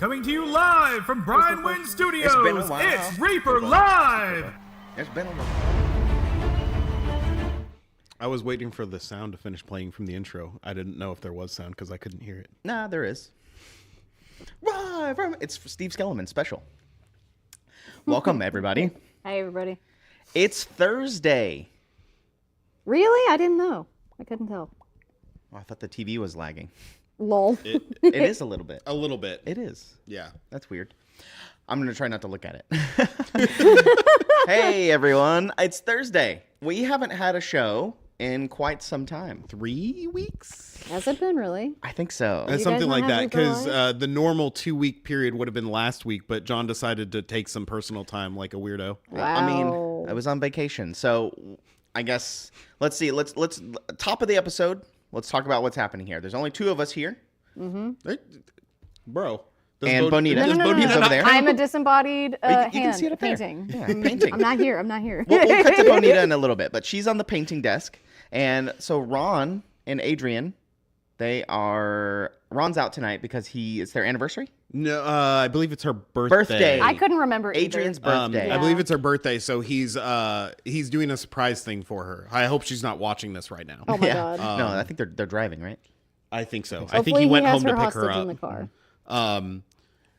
Coming to you live from Brian Wynn Studios, It's been a while. it's Reaper Live! It's been a while. I was waiting for the sound to finish playing from the intro. I didn't know if there was sound because I couldn't hear it. Nah, there is. It's Steve Skellerman special. Welcome, everybody. Hi, everybody. It's Thursday. Really? I didn't know. I couldn't tell. Oh, I thought the TV was lagging. Lol. It is a little bit. A little bit. It is. Yeah. That's weird. I'm going to try not to look at it. Hey, everyone. It's Thursday. We haven't had a show in quite some time. 3 weeks? Has it been really? I think so. That's You something guys like not have that Reaper because Live? the normal 2-week period would have been last week, but John decided to take some personal time like a weirdo. Wow. I mean, I was on vacation. So I guess, let's see. Let's top of the episode. Let's talk about what's happening here. There's only two of us here. Hey, bro. Does And Bonita. does No, Bonita over not there. I'm a disembodied You can hand see it up there. painting. Yeah, painting. I'm not here. I'm not here. We'll cut to Bonita in a little bit, but she's on the painting desk. And so Ron and Adrian, Ron's out tonight because it's their anniversary. No, I believe it's her birthday. I couldn't remember either. Adrian's birthday. I believe it's her birthday, so he's doing a surprise thing for her. I hope she's not watching this right now. Oh my Yeah. god. No, I think they're driving, right? I think so. I think Hopefully he went has home to her pick her hostage in the up. car.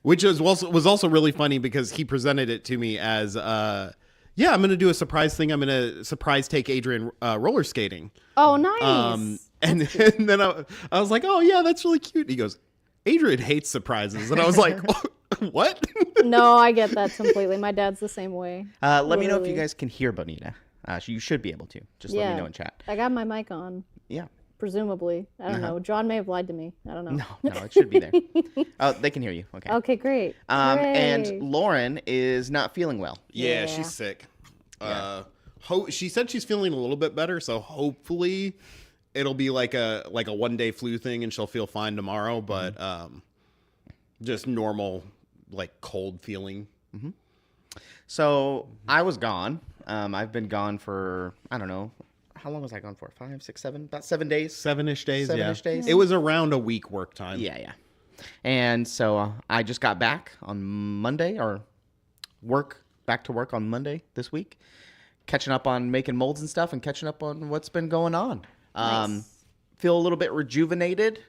Which was also really funny because he presented it to me as, yeah, I'm going to do a surprise thing. I'm going to surprise take Adrian roller skating. Oh, nice. And then I was like, oh, yeah, that's really cute. He goes, Adrian hates surprises. And I was like, what? No, I get that completely. My dad's the same way. Let me know if you Literally. guys can hear Bonita. You should be able to. Just let me know in chat. I got my mic on, Yeah. presumably. I don't know. John may have lied to me. I don't know. No, it should be there. Oh, they can hear you. Okay. Okay, great. And Hooray. Lauren is not feeling well. Yeah, Yeah. she's sick. She said she's feeling a little bit better, so hopefully it'll be like a 1-day flu thing and she'll feel fine tomorrow, but just normal like cold feeling. So I was gone. I've been gone for, I don't know. How long was I gone for? 5, 6, 7? About 7 days? 7-ish days, 7-ish yeah. days? It was around a week work time. Yeah. And so I just got back on Monday, or back to work on Monday this week, catching up on making molds and stuff and catching up on what's been going on. Nice. Feel a little bit rejuvenated.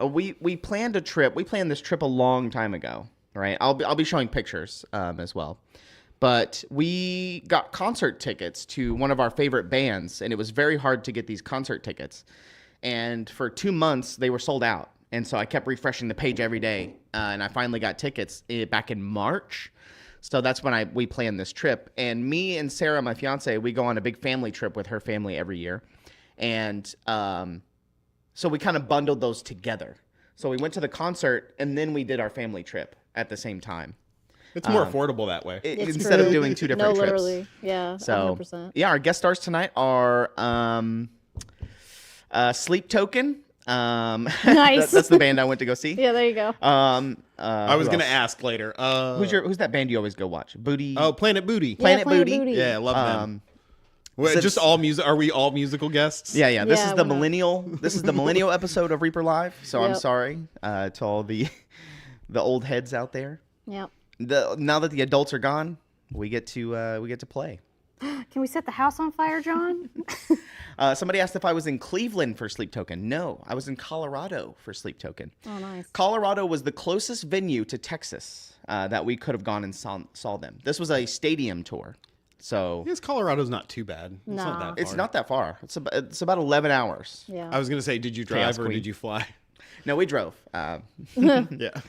We planned a trip. We planned this trip a long time ago, right? I'll be showing pictures as well. But we got concert tickets to one of our favorite bands, and it was very hard to get these concert tickets. And for 2 months, they were sold out. And so I kept refreshing the page every day, and I finally got tickets back in March. So that's when we planned this trip. And me and Sarah, my fiance, we go on a big family trip with her family every year. And so we kind of bundled those together. So we went to the concert, and then we did our family trip at the same time. It's more affordable that way. It's Instead of true. doing two different No, trips. literally. Yeah, So 100%. yeah, our guest stars tonight are Sleep Token. Nice. That's the band I went to go see. Yeah, there you go. I was who going to else? ask later. Who's that band you always go watch? Booty. Oh, Planet Booty. Planet Planet Booty. Booty. Yeah, I love them. Well, so just all music. Are we all musical guests? Yeah. This Yeah, is the we're not. millennial. This is the millennial episode of Reaper Live. So I'm Yep. sorry to all the old heads out there. Yep. Now that the adults are gone, we get to play. Can we set the house on fire, John? Somebody asked if I was in Cleveland for Sleep Token. No, I was in Colorado for Sleep Token. Oh, nice. Colorado was the closest venue to Texas that we could have gone and saw them. This was a stadium tour. So I guess Colorado's not too bad. It's not Nah. that far. it's not that far. It's about 11 hours. Yeah. I was going to say, did you drive Chaos or Queen. did you fly? No, we drove. Yeah.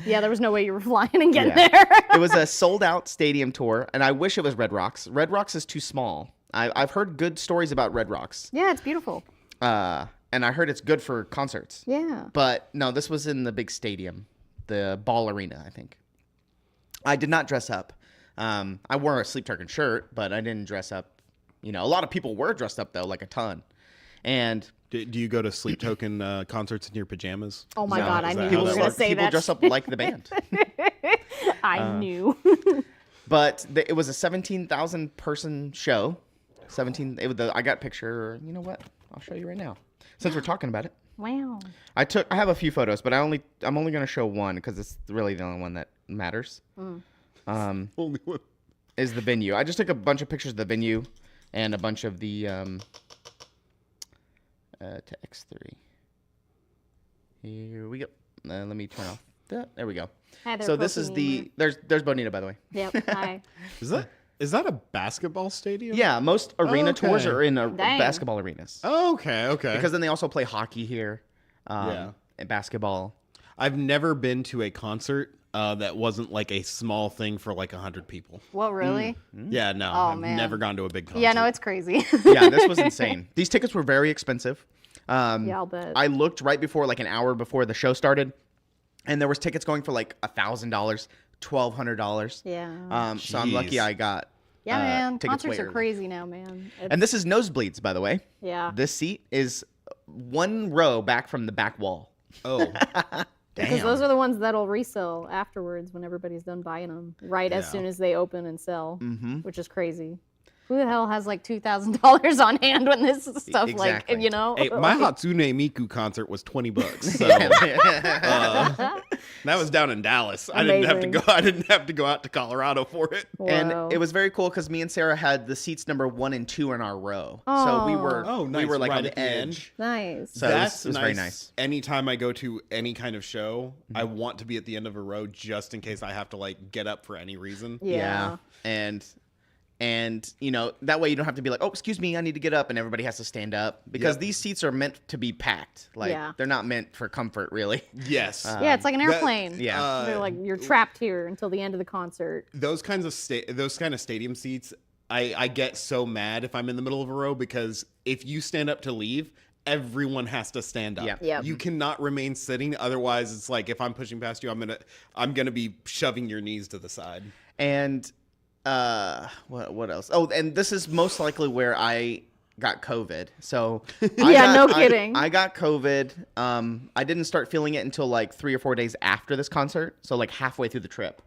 Yeah, there was no way you were flying and getting Yeah. there. It was a sold-out stadium tour, and I wish it was Red Rocks. Red Rocks is too small. I've heard good stories about Red Rocks, Yeah, it's beautiful. and I heard it's good for concerts. Yeah. But no, this was in the big stadium, the Ball Arena, I think. I did not dress up. I wore a Sleep Token shirt, but I didn't dress up. A lot of people were dressed up, though, like a ton. And Do you go to Sleep Token concerts in your pajamas? Oh my Is that- God, I is knew that you how were that gonna works? say people that dress up shit. like the band. I knew. But it was a 17,000 person show. I got a picture. You know what? I'll show you right now. Since we're talking about it. Wow. I have a few photos, but I'm only going to show one because it's really the only one that matters. Only one. Is the venue. I just took a bunch of pictures of the venue and a bunch of the to X3. Here we go. Let me turn off that. There we go. Hi there, So this is Pokemon. there's Bonita, by the way. Yep. Hi. Is that a basketball stadium? Yeah, most arena tours Okay. are in Dang. basketball arenas. Okay. Because then they also play hockey here. Yeah. And basketball. I've never been to a concert that wasn't like a small thing for like 100 people. What, really? Yeah, no, Oh, I've man. never gone to a big concert. Yeah, no, it's crazy. Yeah, this was insane. These tickets were very expensive. Yeah, I'll bet. I looked right before, like an hour before the show started, and there was tickets going for like $1,000, $1,200. Yeah. So I'm lucky Jeez. I got Yeah, man. tickets Concerts way are early. crazy now, man. And this is nosebleeds, by the way. Yeah. This seat is one row back from the back wall. Oh, Because those are the ones that'll resell afterwards when everybody's done buying them, right as Yeah. soon as they open and sell, which is crazy. Who the hell has like $2,000 on hand when this stuff Exactly. like, you know? hey, my Like, Hatsune Miku concert was $20, so that was down in Dallas. I didn't have to Amazing. go. I didn't have to go out to Colorado for it. Whoa. And it was very cool because me and Sarah had the seats number 1 and 2 in our row. So we were Oh, we nice. were like Right on at the the end. edge. nice. So That's it was very nice. Anytime I go to any kind of show, I want to be at the end of a row just in case I have to like get up for any reason. Yeah. And you know, that way you don't have to be like, oh, excuse me, I need to get up, and everybody has to stand up because Yep. these seats are meant to be packed. Like Yeah. they're not meant for comfort, really. Yes. Yeah, it's like an airplane. yeah. They're like, you're trapped here until the end of the concert. Those kinds of those kind of stadium seats, I get so mad if I'm in the middle of a row because if you stand up to leave, everyone has to stand up. Yeah. Yep. You cannot remain sitting. Otherwise, it's like if I'm pushing past you, I'm gonna be shoving your knees to the side. And what else? Oh, and this is most likely where I got COVID. So Yeah, no kidding. I got COVID. I didn't start feeling it until like 3 or 4 days after this concert. So like halfway through the trip.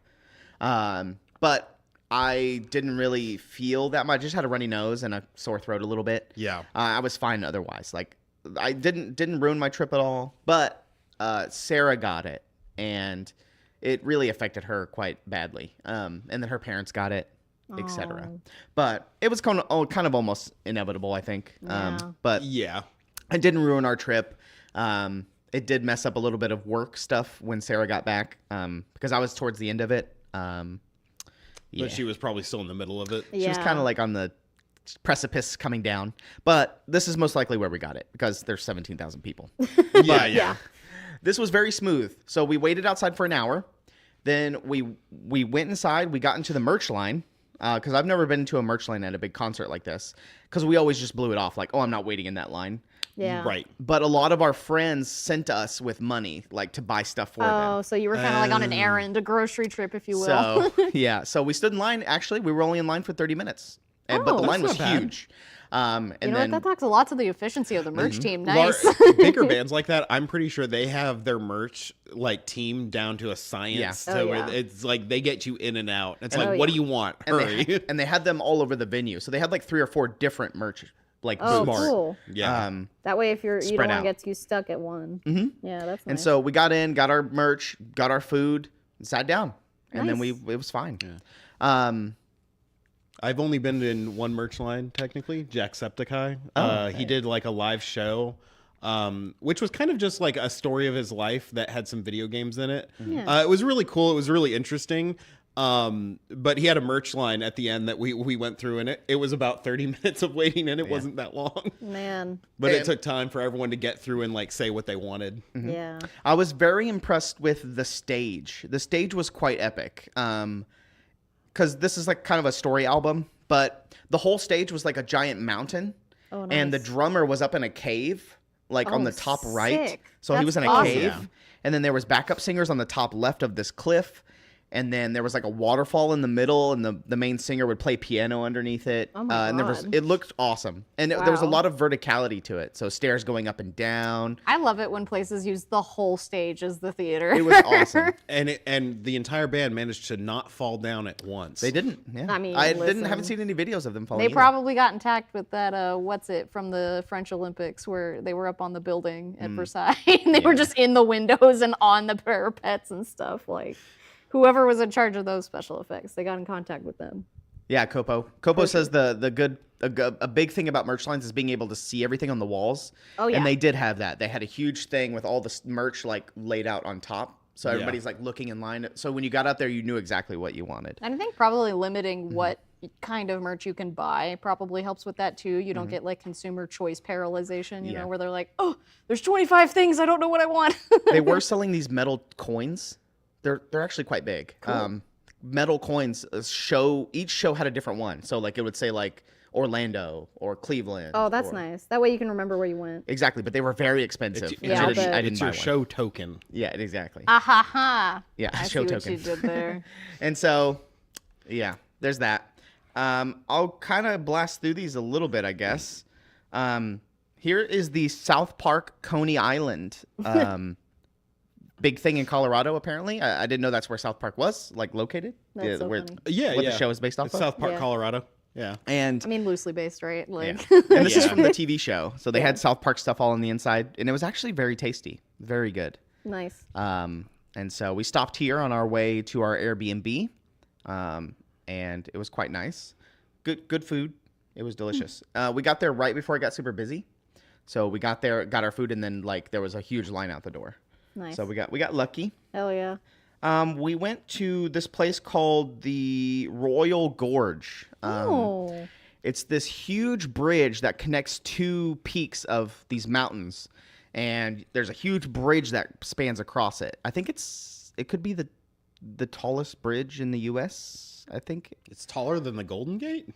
But I didn't really feel that much. I just had a runny nose and a sore throat a little bit. Yeah. I was fine otherwise. Like I didn't ruin my trip at all. But Sarah got it, and it really affected her quite badly. And then her parents got it, etc. Oh. But it was kind of almost inevitable, I think. Yeah. But Yeah. it didn't ruin our trip. It did mess up a little bit of work stuff when Sarah got back, because I was towards the end of it. Yeah. But she was probably still in the middle of it. She was kind of like on the precipice coming down. But this is most likely where we got it because there's 17,000 people. Yeah. This was very smooth. So we waited outside for an hour. Then we went inside. We got into the merch line because I've never been to a merch line at a big concert like this because we always just blew it off like, oh, I'm not waiting in that line. Yeah. Right. But a lot of our friends sent us with money like to buy stuff for Oh, them. so you were kind of like on an errand, a grocery trip, if you will. So yeah, so we stood in line. Actually, we were only in line for 30 minutes, but the Oh, line was that's not bad. huge. And you know then what? That talks a lot to the efficiency of the merch team. Lar- Nice. bigger bands like that, I'm pretty sure they have their merch like team down to a science. Yeah. So Oh, yeah. it's like they get you in and out. It's Oh, like, what yeah. do you want? and Hurry. they had them all over the venue. So they had like 3 or 4 different merch like Oh, booths. cool. yeah. That way, if you Spread don't want out. to get too stuck at one. Mm-hmm. Yeah, that's nice. And so we got in, got our merch, got our food, and sat down, and then Nice. it was fine. I've only been in one merch line technically, Jacksepticeye. He did like a live show, which was kind of just like a story of his life that had some video games in it. Yeah. It was really cool. It was really interesting. But he had a merch line at the end that we went through, and it was about 30 minutes of waiting, and it wasn't that long. Man. But it And- took time for everyone to get through and like say what they wanted. Yeah. I was very impressed with the stage. The stage was quite epic. Because this is like kind of a story album, but the whole stage was like a giant mountain, Oh, nice. and the drummer was up in a cave, like on Oh, the top right. sick. So he That's was in a awesome. cave, Yeah. and then there was backup singers on the top left of this cliff. And then there was like a waterfall in the middle, and the main singer would play piano underneath it. Oh my and God. it looked awesome, and there was a Wow. lot of verticality to it. So stairs going up and down. I love it when places use the whole stage as the theater. It was awesome. And the entire band managed to not fall down at once. They didn't. Yeah. I mean, haven't listen. seen any videos of them falling. They either. probably got intact with that, what's it, from the French Olympics where they were up on the building at Versailles and they were just in the windows and on the parapets and stuff. Like, whoever was in charge of those special effects, they got in contact with them. Yeah, Copo. Copo says a big thing about merch lines is being able to see everything on the walls. Oh, yeah. And they did have that. They had a huge thing with all the merch like laid out on top. So everybody's like looking in line. So when you got out there, you knew exactly what you wanted. And I think probably limiting what kind of merch you can buy probably helps with that too. You don't get like consumer choice paralyzation, you know, where they're like, oh, there's 25 things, I don't know what I want. They were selling these metal coins. They're actually quite big. Cool. Metal coins each show had a different one. So like it would say like Orlando or Cleveland. Oh, that's nice. That way you can remember where you went. Exactly, but they were very expensive. Yeah, I'll bet. I didn't It's buy your one. show token. Yeah, exactly. Ah ha ha. Yeah, I show see token. what you did there. And so, yeah, there's that. I'll kind of blast through these a little bit, I guess. Here is the South Park Coney Island. Big thing in Colorado, apparently. I didn't know that's where South Park was, like located. That's so where, funny. Yeah, what yeah. the show is based off It's of. South Park, Yeah. Colorado. Yeah. And I mean, loosely based, right? Like, and this is Yeah. from the TV show, so they Yeah. had South Park stuff all on the inside, and it was actually very tasty, very good. nice. And so we stopped here on our way to our Airbnb, and it was quite nice. Good food. It was delicious. We got there right before it got super busy, so we got there, got our food, and then like there was a huge line out the door. Nice. So we got lucky. Hell yeah. We went to this place called the Royal Gorge. Oh. It's this huge bridge that connects two peaks of these mountains, and there's a huge bridge that spans across it. I think it could be the tallest bridge in the U.S. I think, It's taller than the Golden Gate?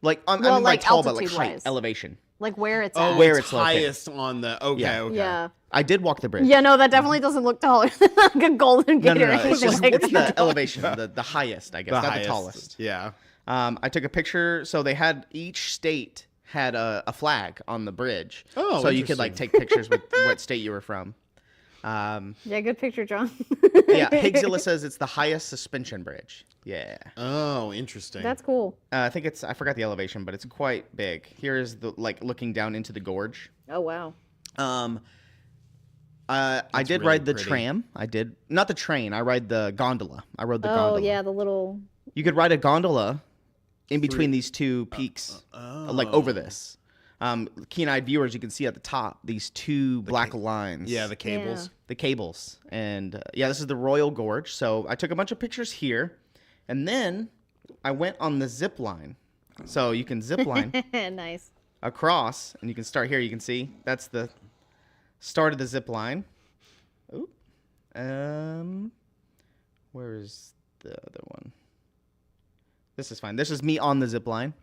like I Well, mean by like tall, but like height, altitude-wise. elevation. Like where it's Oh, at. where it's it's located. highest on the. Okay, Yeah. okay. Yeah. I did walk the bridge. Yeah, no, that definitely doesn't look taller than like a Golden No, Gate no, or no. It's anything just like it's that. the elevation, the highest, I guess, The not highest. the tallest. Yeah. I took a picture. So they had each state had a flag on the bridge. Oh, so you could like take pictures with what state you were from. Yeah, good picture, John. Yeah, Higzilla says it's the highest suspension bridge. Yeah. Oh, interesting. That's cool. I think I forgot the elevation, but it's quite big. Here is the looking down into the gorge. Oh, wow. I did really ride the pretty. tram. I did not the train. I ride the gondola. I rode the Oh, gondola. yeah, the little. You could ride a gondola in between these two peaks, like over this. Keen-eyed viewers, you can see at the top these two black lines. Yeah, the cables. The cables. And yeah, this is the Royal Gorge. So I took a bunch of pictures here, and then I went on the zip line. So you can zip line Nice. across, and you can start here. You can see that's the start of the zip line. Ooh. Where is the other one? This is fine. This is me on the zip line.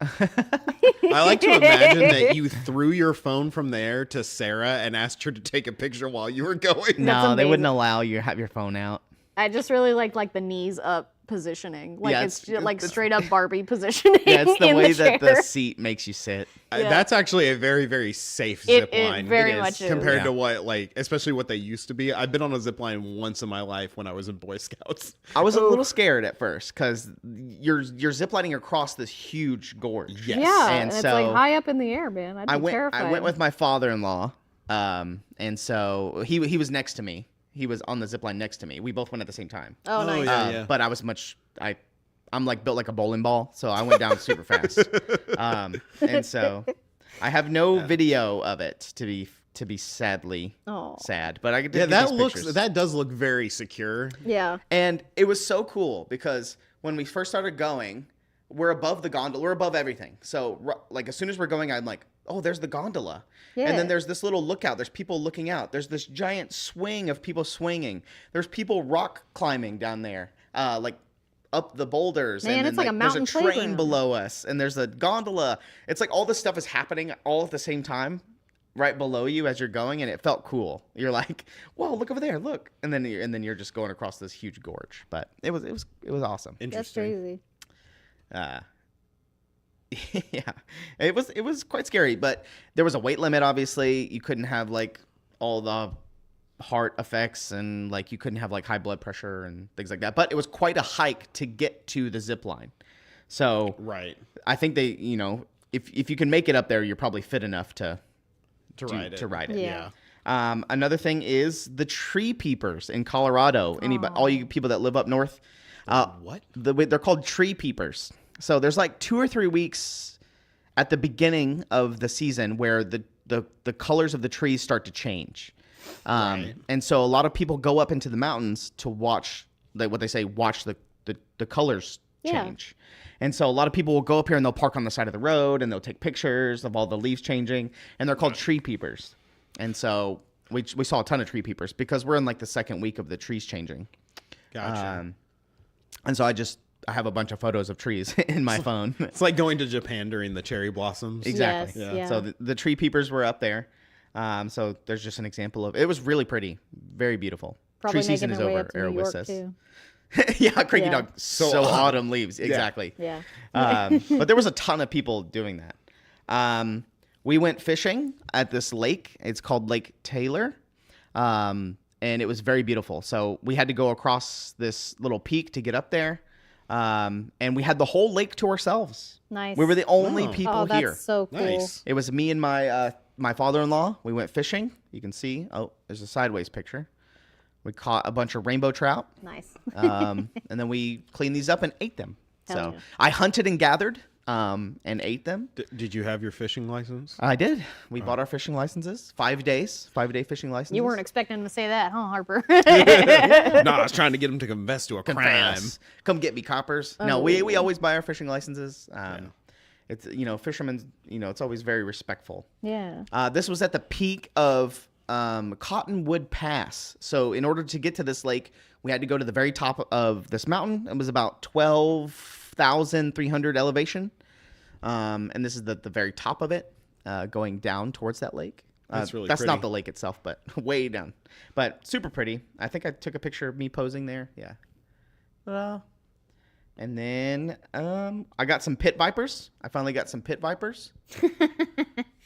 I like to imagine that you threw your phone from there to Sarah and asked her to take a picture while you were going. No, they wouldn't amazing. allow you to have your phone out. I just really like the knees up positioning. Like Yeah, it's it's- like it's- straight up Barbie positioning. Yeah, it's the in way the that the chair. seat makes you sit. Yeah. That's actually a very, very safe It- zip it line. very It is, much is. compared Yeah. to what, like, especially what they used to be. I've been on a zip line once in my life when I was in Boy Scouts. I was a little scared at first because you're ziplining across this huge gorge. Yes. Yeah, And and it's so like high up in the air, man. I'd be terrified. I went with my father-in-law, and so he was next to me. He was on the zip line next to me. We both went at the same time. Oh, nice. yeah. But I was I'm like built like a bowling ball, so I went down super fast. And so I have no video of it to be sadly Aw. sad, but I could Yeah, get these pictures. that does look very secure. Yeah. And it was so cool because when we first started going, we're above the gondola. We're above everything. So, like, as soon as we're going, I'm like, oh, there's the gondola. And Yeah. then there's this little lookout. There's people looking out. There's this giant swing of people swinging. There's people rock climbing down there, like up the boulders. Man, and then, it's like a there's mountain a train playground. below us. And there's a gondola. It's like all this stuff is happening all at the same time. Right below you as you're going, and it felt cool. You're like, "Whoa, look over there, look!" And then you're just going across this huge gorge. But it was awesome. That's Interesting. crazy. Yeah, it was quite scary. But there was a weight limit. Obviously, you couldn't have like all the heart effects, and like you couldn't have like high blood pressure and things like that. But it was quite a hike to get to the zip line. So Right. I think they, if you can make it up there, you're probably fit enough to To ride it. to ride it. Yeah. Another thing is the tree peepers in Colorado. Anybody, all you people that live up north, What? they're called tree peepers. So there's like 2 or 3 weeks at the beginning of the season where the colors of the trees start to change. Right. And so a lot of people go up into the mountains to watch, what they say, watch the colors Yeah. change. And so a lot of people will go up here and they'll park on the side of the road and they'll take pictures of all the leaves changing. And they're called tree peepers. And so we saw a ton of tree peepers because we're in like the second week of the trees changing. Gotcha. And so I have a bunch of photos of trees in my phone. It's like going to Japan during the cherry blossoms. Exactly. Yes, yeah. So the tree peepers were up there. So there's just an example of it was really pretty, very beautiful. Probably Tree season making is their way over. up to Arrow New Wiz York says. too. Yeah, Cranky Yeah. Dog. So autumn leaves. Exactly. Yeah. But there was a ton of people doing that. We went fishing at this lake. It's called Lake Taylor. And it was very beautiful. So we had to go across this little peak to get up there. And we had the whole lake to ourselves. Nice. We were the only Oh. people Oh, that's here. so cool. Nice. It was me and my father-in-law. We went fishing. You can see. Oh, there's a sideways picture. We caught a bunch of rainbow trout. Nice. And then we cleaned these up and ate them. Hell So yeah. I hunted and gathered and ate them. Did you have your fishing license? I did. We bought our fishing licenses. 5-day fishing licenses. You weren't expecting him to say that, huh, Harper? No, I was trying to get him to confess to a crime. Confess. Come get me, coppers. No, we always buy our fishing licenses. It's fishermen. It's always very respectful. Yeah. This was at the peak of Cottonwood Pass. So in order to get to this lake, we had to go to the very top of this mountain. It was about 12,300 elevation. And this is the very top of it, going down towards that lake. That's really That's pretty. not the lake itself, but way down. But super pretty. I think I took a picture of me posing there. Yeah. And then I got some pit vipers. I finally got some pit vipers.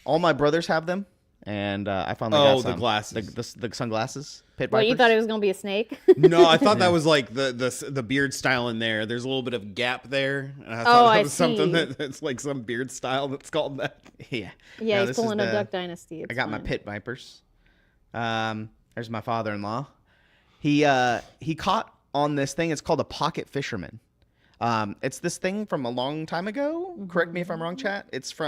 All my brothers have them. And I finally got Oh, some. the glasses. The sunglasses. Pit Well, vipers. you thought it was gonna be a snake? No, I thought that was like the beard style in there. There's a little bit of gap there. And I thought Oh, that I was something see. that's like some beard style that's called that. Yeah. Yeah, No, he's this is pulling a the- Duck Dynasty. I It's got my fine. pit vipers. There's my father-in-law. He caught on this thing. It's called a pocket fisherman. It's this thing from a long time ago. Correct me if I'm wrong, chat. It's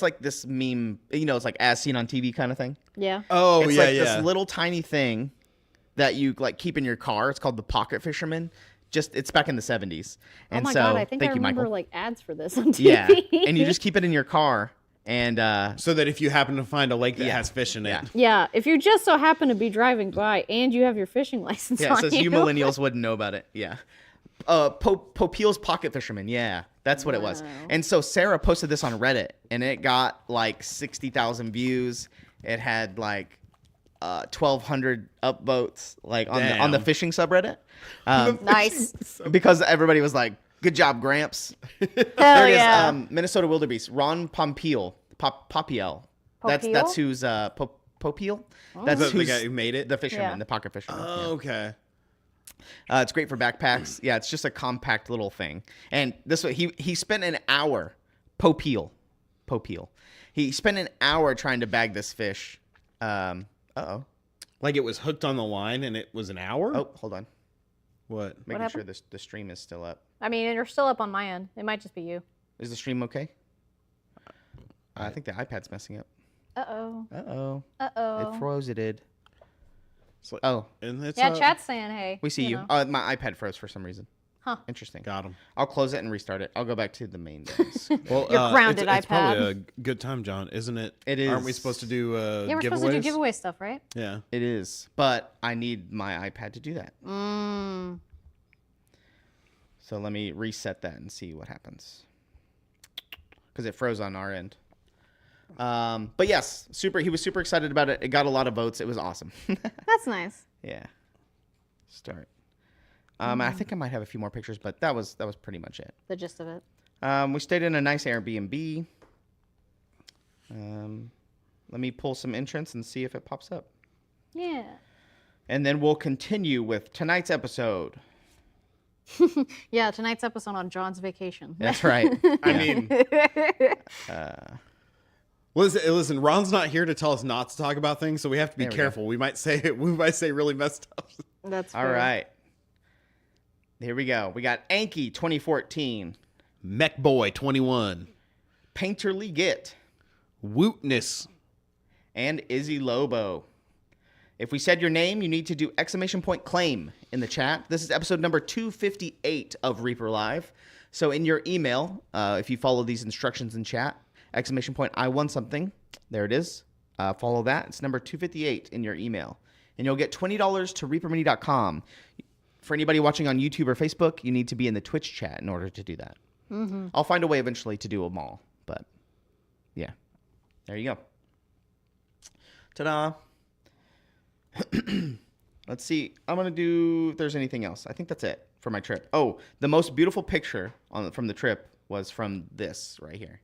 like this meme. It's like as seen on TV kind of thing. Yeah. Oh, It's yeah, like yeah. this little tiny thing that you like keep in your car. It's called the pocket fisherman. It's back in the 70s. Oh And my so, god, I think I thank you, remember Michael. like ads for this on TV. Yeah, and you just keep it in your car, and So that if you happen to find a lake that Yeah. has fish in it. Yeah. Yeah, if you just so happen to be driving by and you have your fishing license yeah, on it says you millennials wouldn't know about it. Yeah. Popeil's Pocket Fisherman. Yeah, that's what it was. Wow. And so Sarah posted this on Reddit, and it got like 60,000 views. It had like 1,200 upvotes, like on the Damn. fishing subreddit, Nice. because everybody was like, "Good job, Gramps." Hell There it is. yeah. Minnesota wildebeest. Ron Popeil. Popeil. That's Popeil? who's Popeil. That's The who's guy who made it? The fisherman, Yeah. the pocket fisherman. Oh, yeah. okay. It's great for backpacks. Yeah, it's just a compact little thing. And this way, he spent an hour, Popeil. He spent an hour trying to bag this fish. Uh-oh. Like it was hooked on the line and it was an hour? Oh, hold on. What? Making sure happened? the stream is still up. I mean, you're still up on my end. It might just be you. Is the stream okay? I think the iPad's messing up. Uh-oh. Uh-oh. Uh-oh. It froze. It did. It's like- Oh, And it's Yeah, chat's saying hey. we see you. know. My iPad froze for some reason. Huh. Interesting. Got him. I'll close it and restart it. I'll go back to the main desk. Well, Your grounded it's probably iPad. a good time, John, isn't it? It Aren't we is. supposed to do Yeah, we're giveaways? supposed to do giveaway stuff, right? Yeah. It is. But I need my iPad to do that. Mm. So let me reset that and see what happens. Because it froze on our end. But yes, he was super excited about it. It got a lot of votes. It was awesome. That's nice. Yeah. Start. I think I might have a few more pictures, but that was pretty much it. The gist of it. We stayed in a nice Airbnb. Let me pull some entrance and see if it pops up. Yeah. And then we'll continue with tonight's episode. Yeah, tonight's episode on John's vacation. That's right. I mean, Listen. Ron's not here to tell us not to talk about things, so we have to be There we careful. We might say really messed up. That's All fair. right. Here we go. We got Anki 2014, Mech Boy 21, Painterly Git, Wootness. and Izzy Lobo. If we said your name, you need to do exclamation point claim in the chat. This is episode number 258 of Reaper Live. So in your email, if you follow these instructions in chat, exclamation point I won something. There it is. Follow that. It's number 258 in your email. And you'll get $20 to reapermini.com. For anybody watching on YouTube or Facebook, you need to be in the Twitch chat in order to do that. Mm-hmm. I'll find a way eventually to do them all. But yeah, there you go. Ta-da. Let's see. I'm going to do if there's anything else. I think that's it for my trip. Oh, the most beautiful picture from the trip was from this right here.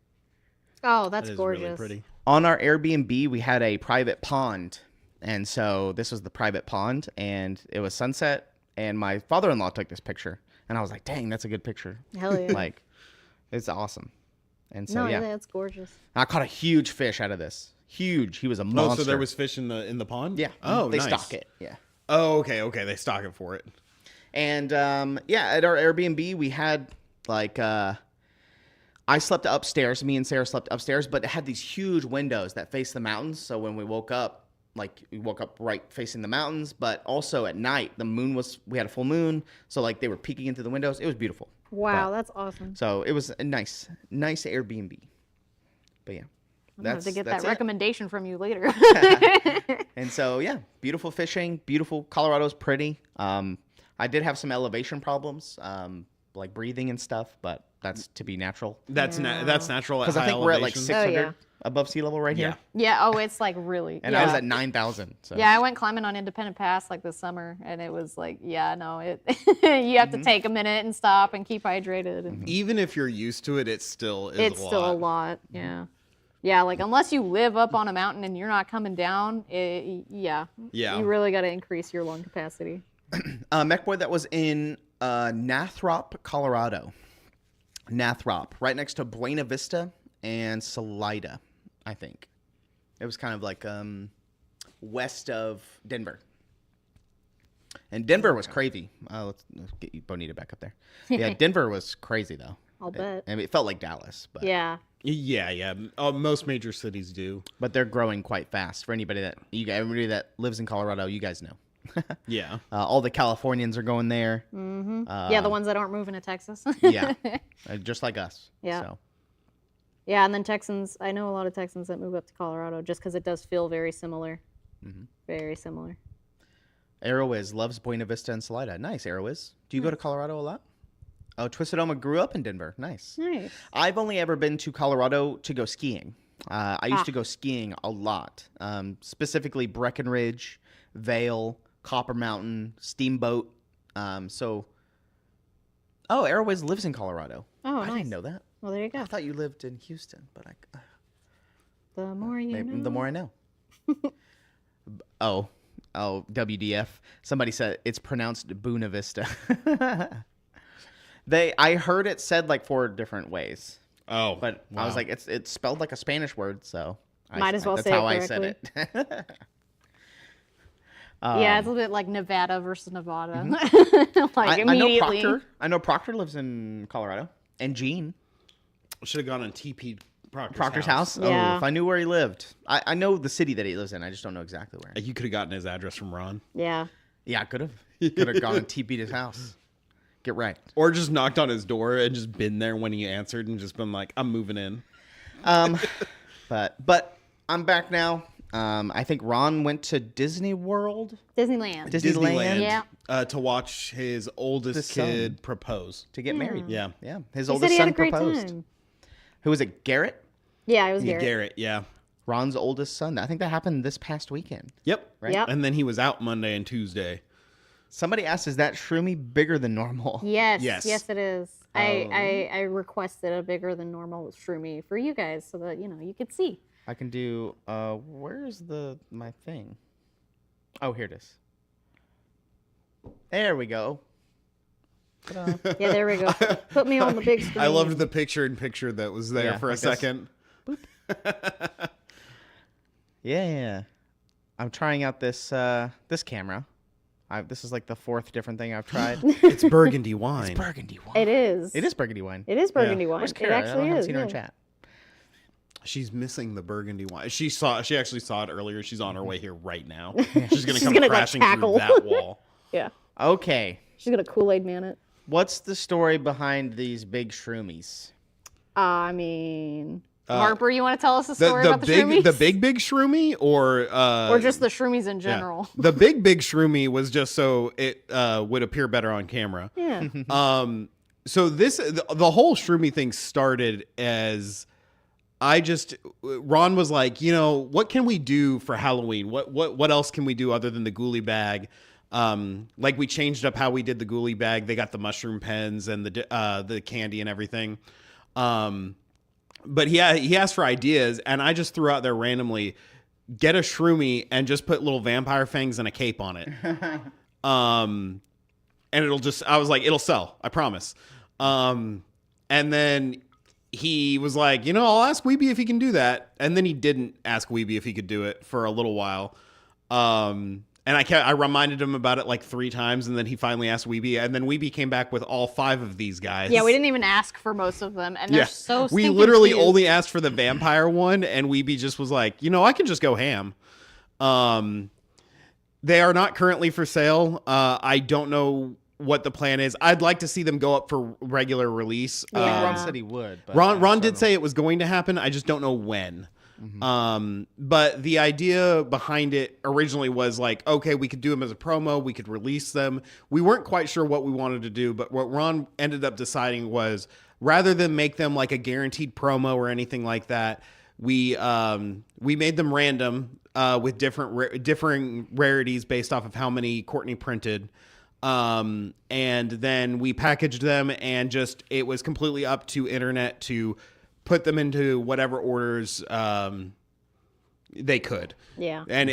Oh, that's That is gorgeous. really pretty. On our Airbnb, we had a private pond. And so this was the private pond, and it was sunset, and my father-in-law took this picture. And I was like, dang, that's a good picture. Hell yeah. Like, it's awesome. And so, No, yeah. that's gorgeous. I caught a huge fish out of this. Huge. He was a monster. Oh, so there was fish in the pond? Yeah. Oh, they nice. stock it. Yeah. Oh, okay. They stock it for it. And yeah, at our Airbnb, we had like I slept upstairs. Me and Sarah slept upstairs, but it had these huge windows that face the mountains. So when we woke up, we woke up right facing the mountains. But also at night, we had a full moon, so like they were peeking into the windows. It was beautiful. Wow, that's awesome. So it was a nice Airbnb. But yeah, I'm gonna have to get that it. recommendation from you later. And so, yeah, beautiful fishing, beautiful. Colorado's pretty. I did have some elevation problems, like breathing and stuff, but that's to be natural. That's natural at Because I high think we're at like elevation. 600 yeah. above sea level right here. Yeah. Oh, it's like really. And yeah. I was at 9,000. So. Yeah, I went climbing on Independent Pass like this summer, and it was like, yeah, no, it. You have to take a minute and stop and keep hydrated. And Even if you're used to it, it still is it's a lot. still a lot. Yeah. Yeah, like unless you live up on a mountain and you're not coming down, Yeah. you really got to increase your lung capacity. Mech Boy, that was in Nathrop, Colorado. Nathrop, right next to Buena Vista and Salida, I think. It was kind of like west of Denver. And Denver was crazy. Let's get you Bonita back up there. Yeah, Denver was crazy, though. I'll bet. I mean, it felt like Dallas. But, Yeah. Yeah. Most major cities do. but they're growing quite fast. For everybody that lives in Colorado, you guys know. Yeah. All the Californians are going there. Yeah, the ones that aren't moving to Texas. Yeah, just like us. Yeah. So. Yeah, and then Texans, I know a lot of Texans that move up to Colorado just because it does feel very similar. Very similar. Aerowiz loves Buena Vista and Salida. Nice, Aerowiz. Do you go to Colorado a lot? Oh, Twisted Oma grew up in Denver. Nice. Nice. I've only ever been to Colorado to go skiing. I used to go skiing a lot, specifically Breckenridge, Vail, Copper Mountain, Steamboat. Oh, Aerowiz lives in Colorado. Oh, I nice. didn't know that. Well, there you go. I thought you lived in Houston, but The more you know. the more I know. Oh, WDF. Somebody said it's pronounced Buena Vista. I heard it said like 4 different ways, Oh. but I was like, it's spelled like a Spanish word, so Might as well that's say it how I said it. Yeah, it's a little bit like Nevada versus Nevada. Like I know immediately. Proctor. I know Proctor lives in Colorado, and Gene Should have gone on TP Proctor's house. Yeah. Oh, if I knew where he lived, I know the city that he lives in. I just don't know exactly where. You could have gotten his address from Ron. Yeah. Yeah, I could have gone and TP'd his house. Get right. Or just knocked on his door and just been there when he answered and just been like, I'm moving in. But I'm back now. I think Ron went to Disney World, Disneyland. Disneyland, Yeah. To watch his oldest The son. kid propose. to get married. Yeah. Yeah. His He said oldest he had a son great proposed. time. Who was it? Garrett? Yeah, it was Garrett. Garrett, yeah. Ron's oldest son. I think that happened this past weekend. Yep. Right? Yep. And then he was out Monday and Tuesday. Somebody asked, is that shroomy bigger than normal? Yes. Yes. Yes, it is. I requested a bigger than normal shroomy for you guys so that, you could see. I can do, where's my thing? Oh, here it is. There we go. Ta-da. Yeah, there we go. Put me on the big screen. I loved the picture-in-picture that was there Yeah, for a like this. second. Yeah. I'm trying out this this camera. This is like the 4th different thing I've tried. It's burgundy wine. Burgundy wine. It is. It is burgundy wine. It is burgundy wine. Where's It Kara? actually I haven't is. seen her in yeah. chat. She's missing the burgundy wine. She actually saw it earlier. She's on her way here right now. She's gonna come gonna, like, crashing tackle. through that wall. Yeah. Okay. She's gonna Kool-Aid man it. What's the story behind these big shroomies? I mean, Harper, you want to tell us a The, story the about the big shroomies? the big shroomy or just the shroomies in yeah. general. The big shroomy was just so it would appear better on camera. Yeah. So the whole shroomy thing started as Ron was like, what can we do for Halloween? What else can we do other than the ghoulie bag? Like we changed up how we did the ghoulie bag. They got the mushroom pens and the candy and everything. But he asked for ideas, and I just threw out there randomly, get a shroomy and just put little vampire fangs and a cape on it. And I was like, it'll sell, I promise. And then he was like, I'll ask Weeby if he can do that. And then he didn't ask Weeby if he could do it for a little while. And I reminded him about it like 3 times, and then he finally asked Weeby, and then Weeby came back with all 5 of these guys. Yeah, we didn't even ask for most of them, and they're so we stinking literally cute. only asked for the vampire one, and Weeby just was like, I can just go ham. They are not currently for sale. I don't know what the plan is. I'd like to see them go up for regular release. Yeah. Ron said he would. But Ron did say it was going to happen. I just don't know when. But the idea behind it originally was like, okay, we could do them as a promo. We could release them. We weren't quite sure what we wanted to do, but what Ron ended up deciding was rather than make them like a guaranteed promo or anything like that, we made them random, with differing rarities based off of how many Courtney printed. And then we packaged them, and it was completely up to internet to put them into whatever orders they could. Yeah. And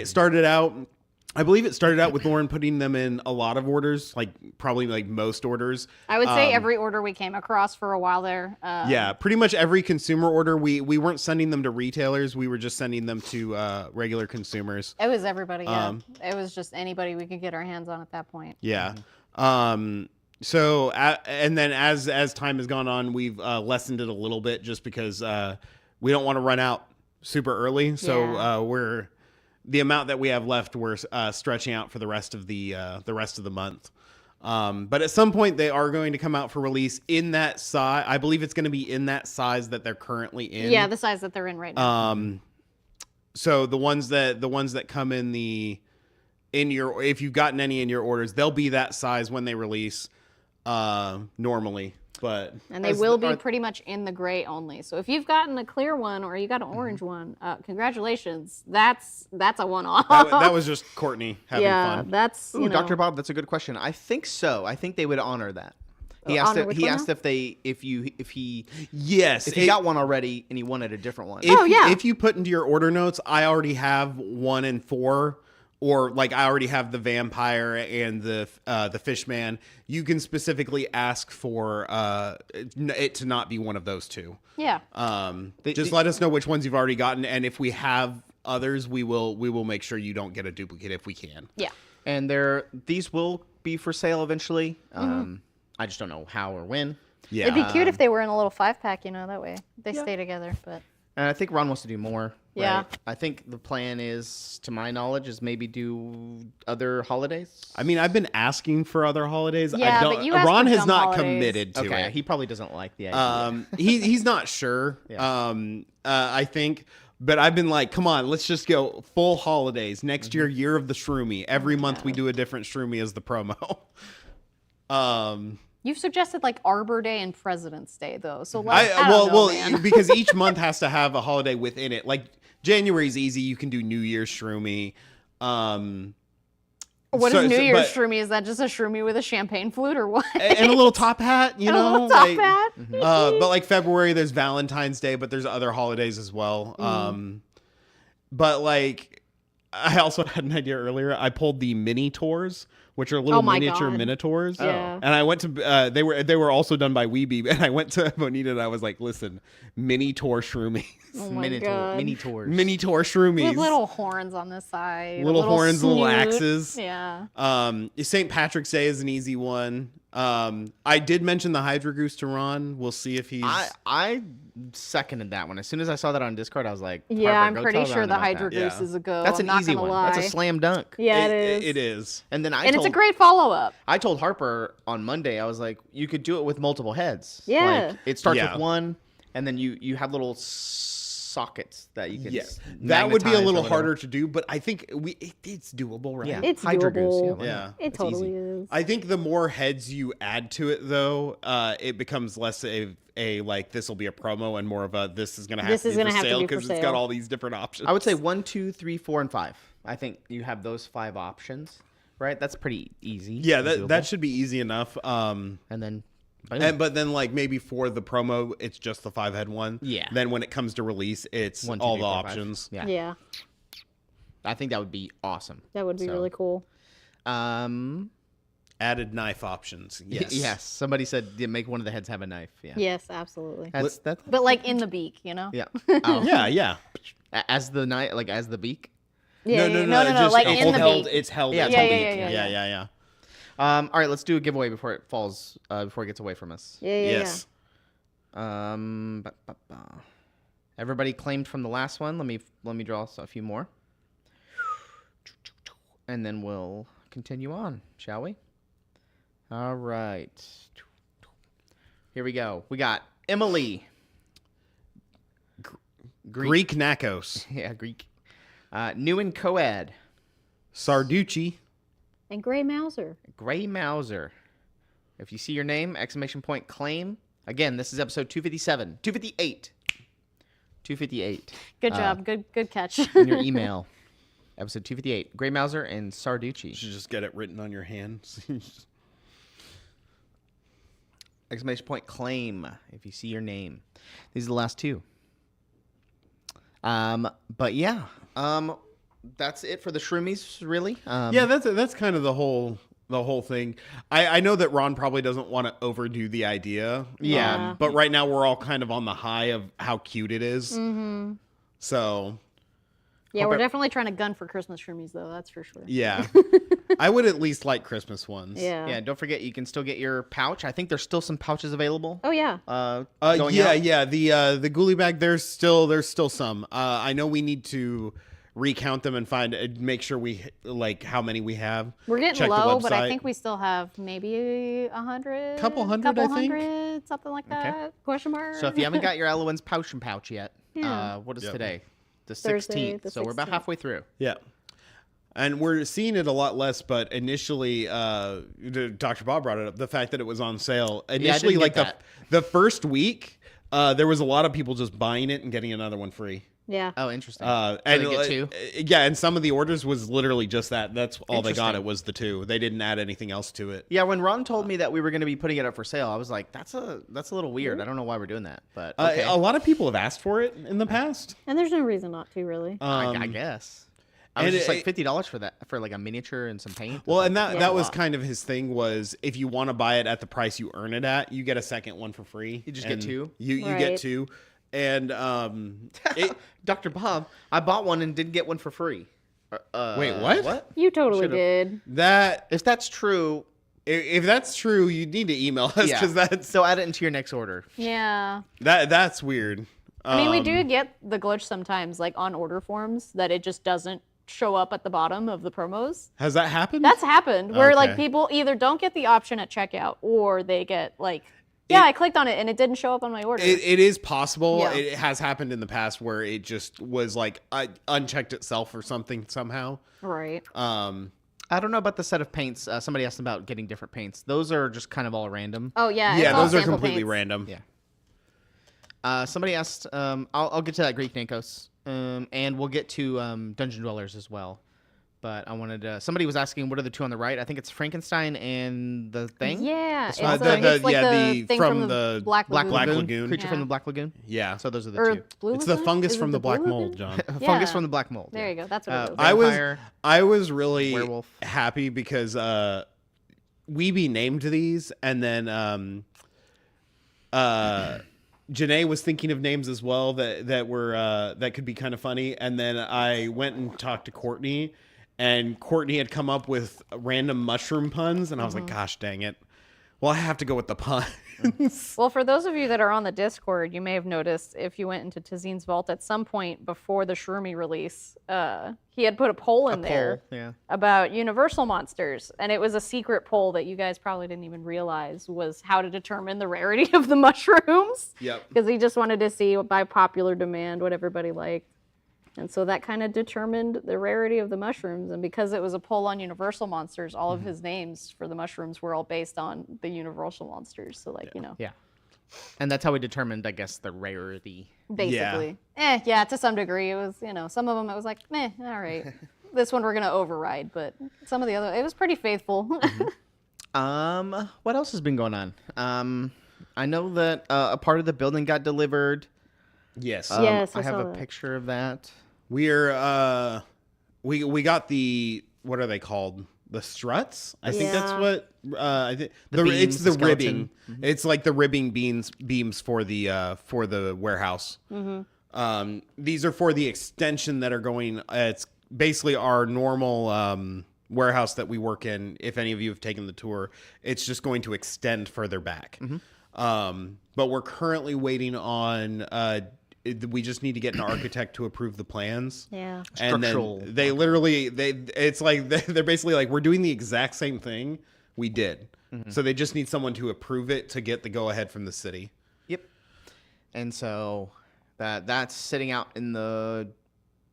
I believe it started out with Lauren putting them in a lot of orders, like probably like most orders. I would say every order we came across for a while there. Yeah, pretty much every consumer order. We weren't sending them to retailers. We were just sending them to regular consumers. It was everybody. Yeah, it was just anybody we could get our hands on at that point. Yeah. So, and then as time has gone on, we've lessened it a little bit just because we don't want to run out super early. So Yeah. The amount that we have left, we're stretching out for the rest of the month. But at some point, they are going to come out for release in that size. I believe it's going to be in that size that they're currently in. Yeah, the size that they're in right now. So the ones that come if you've gotten any in your orders, they'll be that size when they release. Normally, but And they will be pretty much in the gray only. So if you've gotten a clear one or you got an orange one, congratulations. That's a one-off. that was just Courtney having Yeah, fun. that's Ooh, Dr. Bob, that's a good question. I think so. I think they would honor that. He asked honor which he one asked now? if he Yes, got one already and he wanted a different one. If you put into your order notes, I already have 1 and 4, or like I already have the vampire and the fishman. You can specifically ask for it to not be one of those 2. Yeah. Just let us know which ones you've already gotten, and if we have others, we will make sure you don't get a duplicate if we can. Yeah. And these will be for sale eventually. I just don't know how or when. Yeah, It'd be cute if they were in a little 5-pack, that way they stay together. But And I think Ron wants to do more. Yeah. Right? I think the plan is, to my knowledge, is maybe do other holidays. I mean, I've been asking for other holidays. Yeah, I don't. but you asked Ron for has dumb not holidays. committed to Okay, it. he probably doesn't like the idea. He's not sure. Yeah. I think, but I've been like, come on, let's just go full holidays next year of the Shroomy. Every month we do a different Shroomy as the promo. You've suggested like Arbor Day and President's Day though. So like, I don't know, well, man. because each month has to have a holiday within it. Like January's easy. You can do New Year's Shroomy. What is New Year's Shroomy? Is that just a Shroomy with a champagne flute or what? and a little top hat, you And a know, little top like, hat. but like February, there's Valentine's Day, but there's other holidays as well. But like I also had an idea earlier. I pulled the mini tours, which are little my miniature God. minotaurs. Yeah. And I went to they were also done by Weeby, and I went to Bonita and I was like, listen, mini tour shroomies. Oh my Mini God. mini tours. Mini tour shroomies. With little horns on the side. a Little horns, little snoot. axes. Yeah. St. Patrick's Day is an easy one. I did mention the Hydra Goose to Ron. We'll see if he's I seconded that one. As soon as I saw that on Discord, I was like, Yeah, Harper, I'm go pretty tell sure Ron the about Hydra that. Yeah. Goose is a go. That's I'm an not easy gonna one. lie. That's a slam dunk. Yeah, it is. It is. And then And it's a great follow up. I told Harper on Monday, I was like, you could do it with multiple heads. Yeah. Like, it starts Yeah. with one, and then you have little sockets that you can. Yeah, that would be a magnetize or little whatever. harder to do, but I think it's doable, right? Yeah. It's Hydra Goose, doable. why Yeah. not? It It's totally easy. is. I think the more heads you add to it, though, it becomes less a like this will be a promo and more of a this is going to have This to is be gonna for have to sale be for because it's got sale. all these different options. I would say 1, 2, 3, 4, and 5. I think you have those 5 options, right? That's pretty easy. yeah, and that doable. should be easy enough. And then, But then like maybe for the promo, it's just the 5-head one. Yeah. Then when it comes to release, it's 1, 2, all 3, the 4, 5. options. Yeah. Yeah, I think that would be awesome. that would be So, really cool. Added knife options. Yes. Yes. Somebody said yeah, make one of the heads have a knife. Yeah. Yes, absolutely. That's But like in the beak, you know? yeah. Oh. Yeah. Yeah. As the knife, like as the beak. Yeah, no, no, like it's in the held, beak. It's held. Yeah, in it's the held beak. in the Yeah. beak, Yeah. All right, let's do a giveaway before it falls, before it gets away from us. Yeah, yeah, Yes. Everybody claimed from the last one. Let me draw a few more, and then we'll continue on, shall we? All right. Here we go. We got Emily. Greek Nakos. Yeah, Greek. New and Coed. Sarducci. And Gray Mauser. Gray Mauser. If you see your name, exclamation point claim. Again, this is episode 257. 258. 258. Good job. Good catch. In your email. Episode 258. Gray Mauser and Sarducci. You should just get it written on your hands. Exclamation point claim if you see your name. These are the last two. But yeah. That's it for the Shroomies, really. Yeah, that's kind of the whole thing. I know that Ron probably doesn't want to overdo the idea. Yeah. But right now we're all kind of on the high of how cute it is. Mm-hmm. So Yeah, we're definitely trying to gun for Christmas shroomies, though. That's for sure. yeah, I would at least like Christmas ones. Yeah. Yeah, don't forget you can still get your pouch. I think there's still some pouches available. Oh yeah. Going Yeah, out. yeah. The Ghoulie bag. There's still some. I know we need to recount them and make sure we like how many we have. We're getting Check the low, but I website. think we still have maybe 100. Couple hundred, I think. Something like that. Question mark. So if you haven't got your Elowen's pouch yet, Yeah. what is Yep. today? The Thursday, 16th. the So we're about 16th. halfway through. Yeah. And we're seeing it a lot less, but initially, Dr. Bob brought it up, the fact that it was on sale. Initially, didn't like get that. the first week, there was a lot of people just buying it and getting another one free. Yeah. Oh, interesting. And they get two? Yeah, and some of the orders was literally just that. That's all they got. Interesting. It was the two. They didn't add anything else to it. Yeah, when Ron told me that we were going to be putting it up for sale, I was like, that's a little weird. I don't know why we're doing that, but okay. A lot of people have asked for it in the past. And there's no reason not to, really. I guess. I was and just it- like $50 for that, for like a miniature and some paint. Well, and that a was lot. kind of his thing was if you want to buy it at the price you earn it at, you get a second one for free. You just get And two? You Right. get two. And Dr. Bob, I bought one and didn't get one for free. Wait, what? What? You totally Should've- did. that If that's true, if that's true, you need to email us yeah. because that's So add it into your next order. Yeah. that's weird. I mean, we do get the glitch sometimes, like on order forms, that it just doesn't show up at the bottom of the promos. Has that happened? That's happened where like Okay. people either don't get the option at checkout or they get like, yeah, I clicked on it and it didn't show up on my order. It is possible. Yeah. It has happened in the past where it just was like unchecked itself or something somehow. Right. I don't know about the set of paints. Somebody asked about getting different paints. Those are just kind of all random. Oh yeah. Yeah, it's all those are sample completely paints. random. Yeah. Somebody asked. I'll get to that Greek Nankos, and we'll get to Dungeon Dwellers as well. but I wanted to. Somebody was asking, what are the two on the right? I think it's Frankenstein and the Thing. Yeah, it's, swamp like thing? the thing from from the Black Black Lagoon. Black Lagoon. Lagoon. Creature from Yeah. the Black Lagoon. Yeah. So those are the Or two. Blue It's the Lagoon? fungus Is it from the Black Blue Mold, Lagoon? John. Yeah. Fungus from the Black Mold. There you go. That's what it is. Vampire. I was really Werewolf. happy because Weeby named these, and then Janae was thinking of names as well that were that could be kind of funny, and then I went and talked to Courtney, and Courtney had come up with random mushroom puns, and I was like, gosh dang it. Well, I have to go with the puns. Well, for those of you that are on the Discord, you may have noticed if you went into Tazine's vault at some point before the Shroomy release, he had put a poll in there Yeah. about Universal monsters, and it was a secret poll that you guys probably didn't even realize was how to determine the rarity of the mushrooms. Yep. Because he just wanted to see by popular demand what everybody liked. And so that kind of determined the rarity of the mushrooms. And because it was a poll on Universal monsters, all of his names for the mushrooms were all based on the Universal monsters. So, like, you know, Yeah. And that's how we determined, I guess, the rarity. basically. Yeah, to some degree. It was, you know, some of them it was like, meh, all right. This one we're going to override. But some of the other, it was pretty faithful. What else has been going on? I know that a part of the building got delivered. Yes. Yes, I I have saw a that. picture of that. We're we got the, what are they called? The struts? I think that's Yeah. what I think The it's beams, the the ribbing. skeleton. It's like the ribbing beams for the warehouse. These are for the extension that are going. It's basically our normal warehouse that we work in. If any of you have taken the tour, it's just going to extend further back. But we're currently waiting on. We just need to get an architect to approve the plans. Yeah. And Structural. then they literally it's like they're basically like, we're doing the exact same thing we did. So they just need someone to approve it to get the go ahead from the city. Yep. And so that's sitting out in the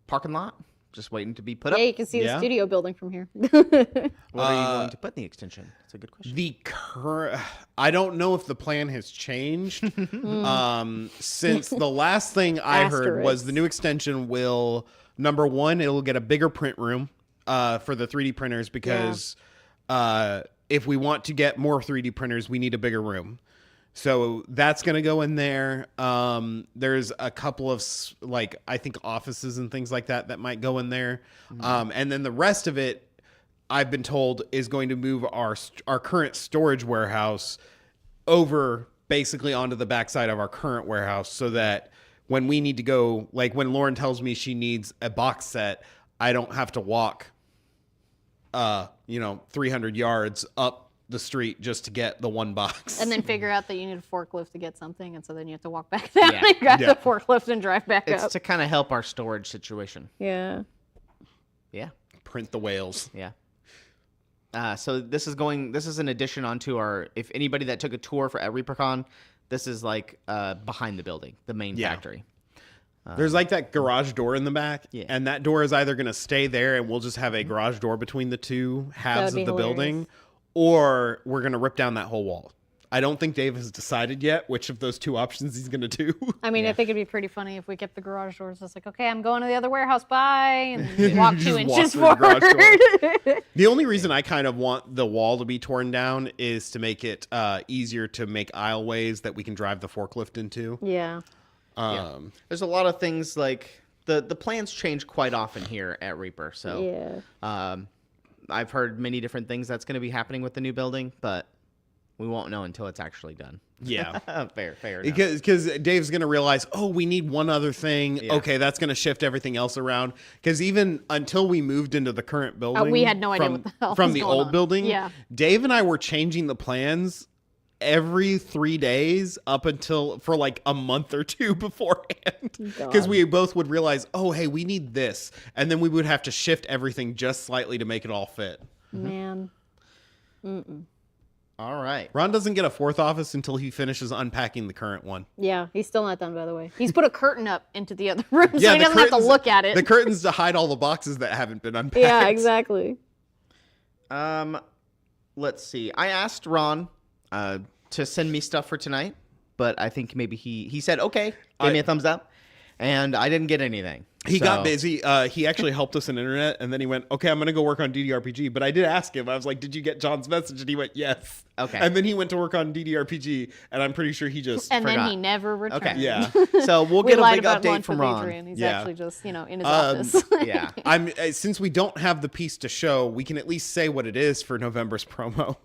parking lot, just waiting to be put up. Yeah, you can see Yeah. the studio building from here. What are you going to put in the extension? That's a good question. The current, I don't know if the plan has changed. Since the last thing I heard was the new extension will, number one, it'll get a bigger print room for the 3D printers because if we want to get more 3D printers, we need a bigger room. So that's going to go in there. There's a couple of, like, I think offices and things like that might go in there. And then the rest of it, I've been told, is going to move our current storage warehouse over basically onto the backside of our current warehouse so that when we need to go, like when Lauren tells me she needs a box set, I don't have to walk, 300 yards up the street just to get the one box. And then figure out that you need a forklift to get something, and so then you have to walk back down Yeah. and grab Yeah. the forklift and drive back It's up. to kind of help our storage situation. Yeah. Yeah. Print the whales. Yeah. So this is an addition onto our, if anybody that took a tour for at ReaperCon, this is like behind the building, the main Yeah. factory. There's like that garage door in the back, Yeah. and that door is either going to stay there and we'll just have a garage door between the two halves would of the be building, hilarious. or we're going to rip down that whole wall. I don't think Dave has decided yet which of those two options he's going to do. I mean, I think it'd be pretty funny if we kept the garage doors just like, okay, I'm going to the other warehouse, bye, and walk 2 Just walk inches through the garage forward. The only reason I kind of want the wall to be torn down is to make it easier to make aisleways that we can drive the forklift into. Yeah. There's a lot of things like the plans change quite often here at Reaper. So Yeah. I've heard many different things that's going to be happening with the new building, but we won't know until it's actually done. Yeah. fair enough. Because Dave's going to realize, oh, we need one other thing. Yeah. Okay, that's going to shift everything else around. Because even until we moved into the current building, we had no idea what the hell from was the going old on. building. Yeah. Dave and I were changing the plans every 3 days up until for like a month or two beforehand. Because we both would realize, oh, hey, we need this, and then we would have to shift everything just slightly to make it all fit. Man. All right. Ron doesn't get a fourth office until he finishes unpacking the current one. Yeah, he's still not done, by the way. He's put a curtain up into the other room so he the doesn't have to curtains- look at it. The curtains to hide all the boxes that haven't been unpacked. Yeah, exactly. Let's see. I asked Ron to send me stuff for tonight, but I think maybe he said okay, gave me a thumbs up, and I didn't get anything. He got So- busy. He actually helped us in internet, and then he went, "Okay, I'm gonna go work on DDRPG." But I did ask him. I was like, "Did you get John's message?" And he went, "Yes." Okay. And then he went to work on DDRPG, and I'm pretty sure he just And then forgot. he never returned. Okay. yeah. So we'll We get a lied big about update lunch from with Ron. Adrian. He's Yeah. actually just, in his office. Yeah. I'm since we don't have the piece to show, we can at least say what it is for November's promo.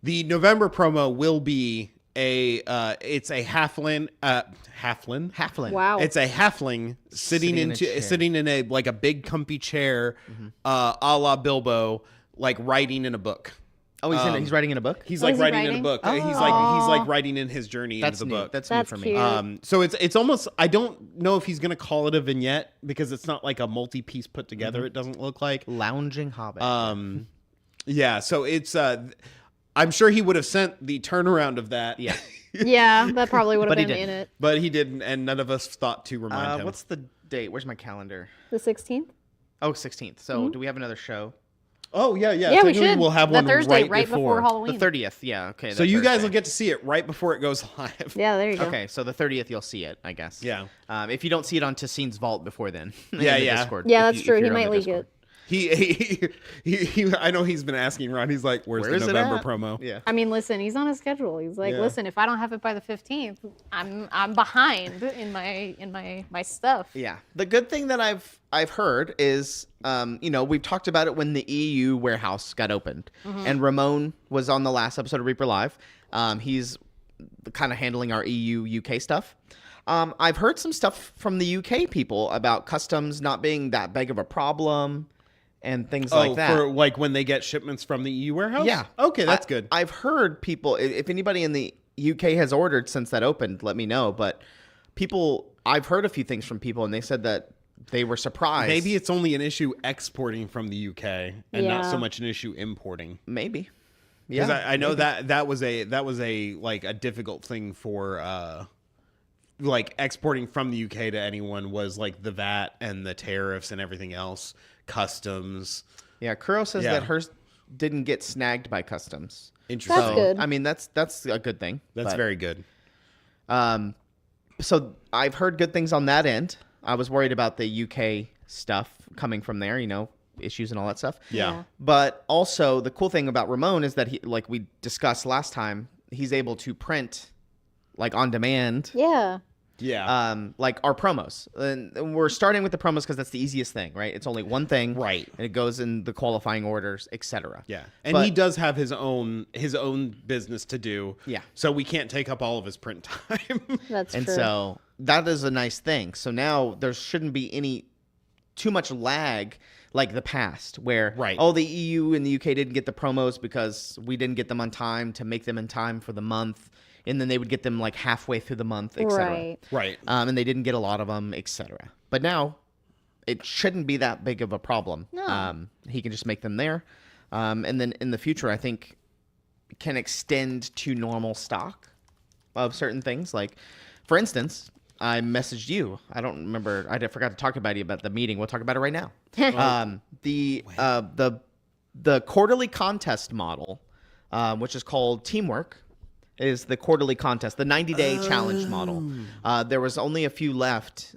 The November promo will be it's a halfling. Halfling. Wow. It's a halfling Sitting in a chair. sitting in a like a big comfy chair, a la Bilbo, like writing in a book. Oh, he's writing in a book. He's Oh, like is he writing in a writing? book. He's like writing in his journey That's into the new. book. That's That's new for cute. me. So it's almost, I don't know if he's gonna call it a vignette because it's not like a multi-piece put together. It doesn't look like. Lounging Hobbit. Yeah. So it's I'm sure he would have sent the turnaround of that. yeah. Yeah, that probably would have But he been didn't. in it. But he didn't, and none of us thought to remind him. What's the date? Where's my calendar? The 16th? Oh, 16th. So do we have another show? Oh yeah. Yeah, we Technically, should. We'll have The one Thursday right before The Halloween. 30th. Yeah. Okay. So that you guys Thursday. will get to see it right before it goes live. Yeah, there you go. Okay, so the 30th you'll see it, I guess. Yeah. If you don't see it on Tassine's Vault before then. in Yeah, the yeah. Discord, Yeah, if that's you- true. if He you're on might the leak Discord. it. He I know he's been asking Ron. He's like, "Where's Where the is it November at? promo?" Yeah. I mean, listen, he's on a schedule. He's like, Yeah. listen, if I don't have it by the 15th, I'm behind in my stuff. Yeah. The good thing that I've heard is, we've talked about it when the EU warehouse got opened, and Ramon was on the last episode of Reaper Live. He's kind of handling our EU UK stuff. I've heard some stuff from the UK people about customs not being that big of a problem and things like that. for like when they get shipments from the EU warehouse. Yeah. Okay, that's good. I've heard people, if anybody in the UK has ordered since that opened, let me know. But I've heard a few things from people, and they said that they were surprised. Maybe it's only an issue exporting from the UK and not Yeah. so much an issue importing. Maybe. Because Yeah. I know that was a like a difficult thing for like exporting from the UK to anyone was like the VAT and the tariffs and everything else, customs. Yeah, Kuro says Yeah. that hers didn't get snagged by customs. Interesting. That's good. I mean, that's a good thing. That's but, very good. So I've heard good things on that end. I was worried about the UK stuff coming from there, issues and all that stuff. Yeah. But also the cool thing about Ramon is that he, like we discussed last time, he's able to print like on demand. Yeah. Yeah. Like our promos, and we're starting with the promos because that's the easiest thing, right? It's only one thing, Right. And it goes in the qualifying orders, etc. Yeah, and But- he does have his own business to do. Yeah. so we can't take up all of his print time. That's And true. so that is a nice thing. So now there shouldn't be too much lag like the past, where Right. the EU and the UK didn't get the promos because we didn't get them on time to make them in time for the month, and then they would get them like halfway through the month, etc. Right. Right. And they didn't get a lot of them, etc. But now it shouldn't be that big of a problem. No. He can just make them there, and then in the future, I think can extend to normal stock of certain things. Like, for instance, I messaged you. I don't remember. I forgot to talk about you about the meeting. We'll talk about it right now. The quarterly contest model, which is called Teamwork, is the quarterly contest, the 90-day challenge model. There was only a few left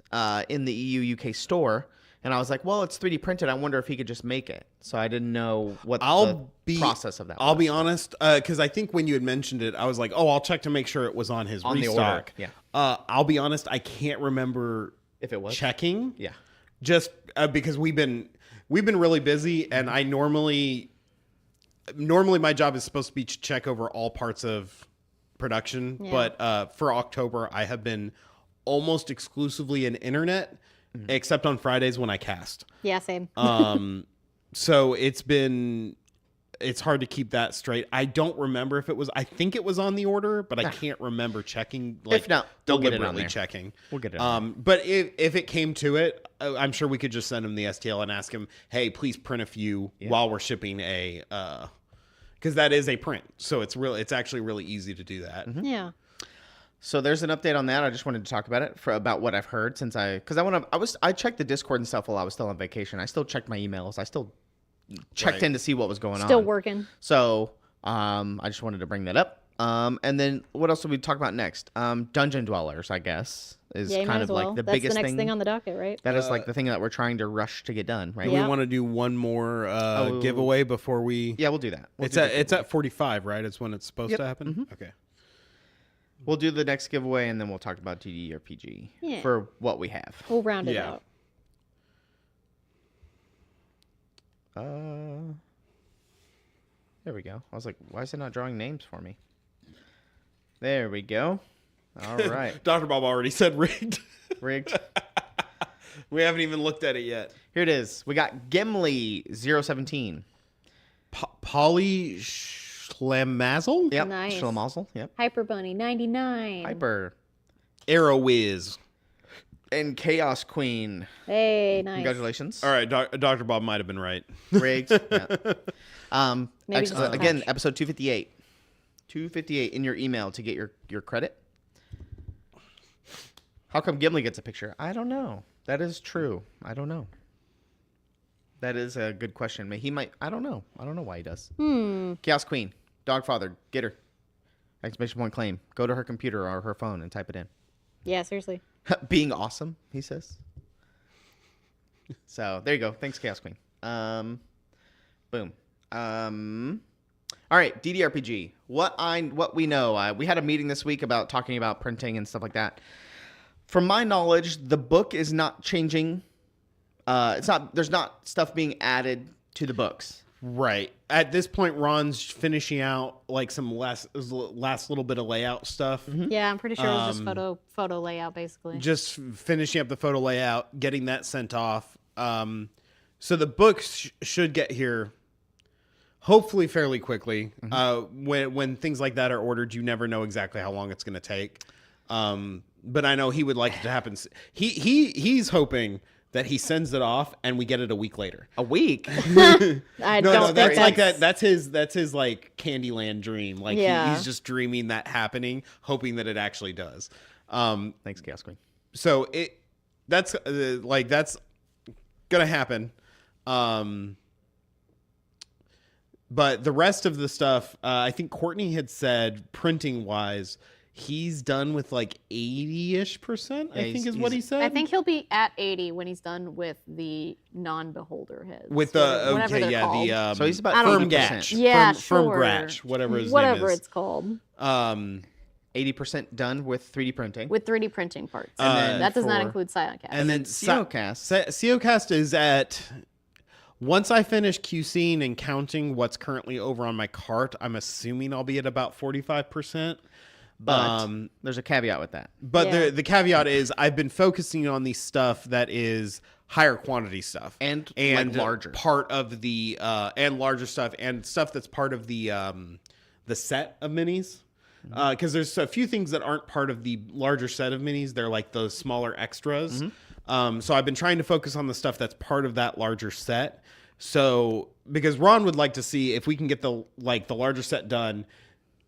in the EU UK store, and I was like, well, it's 3D printed. I wonder if he could just make it. So I didn't know what the process of that I'll was. be honest, because I think when you had mentioned it, I was like, oh, I'll check to make sure it was on his On the restock. order, yeah. I'll be honest, I can't remember If it was. checking. Yeah. Just because we've been really busy, and I normally my job is supposed to be to check over all parts of production, but for October I have been almost exclusively in internet, except on Fridays when I cast. Yeah, same. So it's hard to keep that straight. I don't remember if it was. I think it was on the order, but I can't remember checking. Like, If not, we'll get it on deliberately there. checking. We'll get it on But if it came to it, I'm sure we could just send him the STL and ask him, "Hey, please print a few while we're shipping a." Because that is a print, so it's actually really easy to do that. Yeah. So there's an update on that. I just wanted to talk about it about what I've heard since I checked the Discord and stuff while I was still on vacation. I still checked my emails. I still checked Right. in to see what was going on. Still working. So I just wanted to bring that up. And then what else did we talk about next? Dungeon Dwellers, I guess, is Yeah, you might kind as of well. like the That's biggest the next thing on the docket, right? That is like the thing that we're trying to rush to get done, right? Do Yeah. we want to do one more giveaway before we? Yeah, we'll do that. We'll It's do at the it's at 45, right? It's when it's supposed Yep. to happen. Okay. We'll do the next giveaway, and then we'll talk about DDRPG Yeah. for what we have. We'll round it Yeah. out. There we go. I was like, why is it not drawing names for me? There we go. All right. Dr. Bob already said rigged. Rigged. We haven't even looked at it yet. Here it is. We got Gimli 017. Polly Schlemazel? Yep. Nice. Schlemazel. Yep. Hyper Bunny 99. Hyper. Arrowiz. And Chaos Queen. Hey, nice. Congratulations. All right, Dr. Bob might have been right. Rigged. Yeah. Maybe just a again, touch. episode 258. 258 in your email to get your credit. How come Gimli gets a picture? I don't know. That is true. I don't know. That is a good question. He might. I don't know. I don't know why he does. Chaos Queen. Dogfather. Get her. Exclamation point claim. Go to her computer or her phone and type it in. Yeah, seriously. Being awesome, he says. So there you go. Thanks, Chaos Queen. Boom. All right, DDRPG. What we know. We had a meeting this week about talking about printing and stuff like that. From my knowledge, the book is not changing. It's not. There's not stuff being added to the books. Right. At this point, Ron's finishing out like some last little bit of layout stuff. Yeah, I'm pretty sure it was just photo layout, basically. Just finishing up the photo layout, getting that sent off. So the books should get here hopefully fairly quickly. When things like that are ordered, you never know exactly how long it's going to take. But I know he would like it to happen. He's hoping that he sends it off and we get it a week later. A week. I No, don't think that's like that. That's his like Candyland dream. Like Yeah. he's just dreaming that happening, hoping that it actually does. Thanks, Chaos Queen. So that's gonna happen. But the rest of the stuff, I think Courtney had said printing wise, he's done with like 80-ish%, I think is what he said. I think he'll be at 80 when he's done with the non-beholder heads. with the whatever they're called. the So he's about I don't firm know. gatch. Yeah, firm sure. gratch, whatever his whatever name is. it's called 80% done with 3D printing. with 3D printing parts. then that does not for- include Silent Cast. And then Seocast. Seocast is at. Once I finish QCing and counting what's currently over on my cart, I'm assuming I'll be at about 45%. But there's a caveat with that. But Yeah. the caveat is I've been focusing on the stuff that is higher quantity stuff And, like, larger. part of the and larger stuff and stuff that's part of the set of minis. Because there's a few things that aren't part of the larger set of minis. They're like those smaller extras. So I've been trying to focus on the stuff that's part of that larger set. So because Ron would like to see if we can get the larger set done.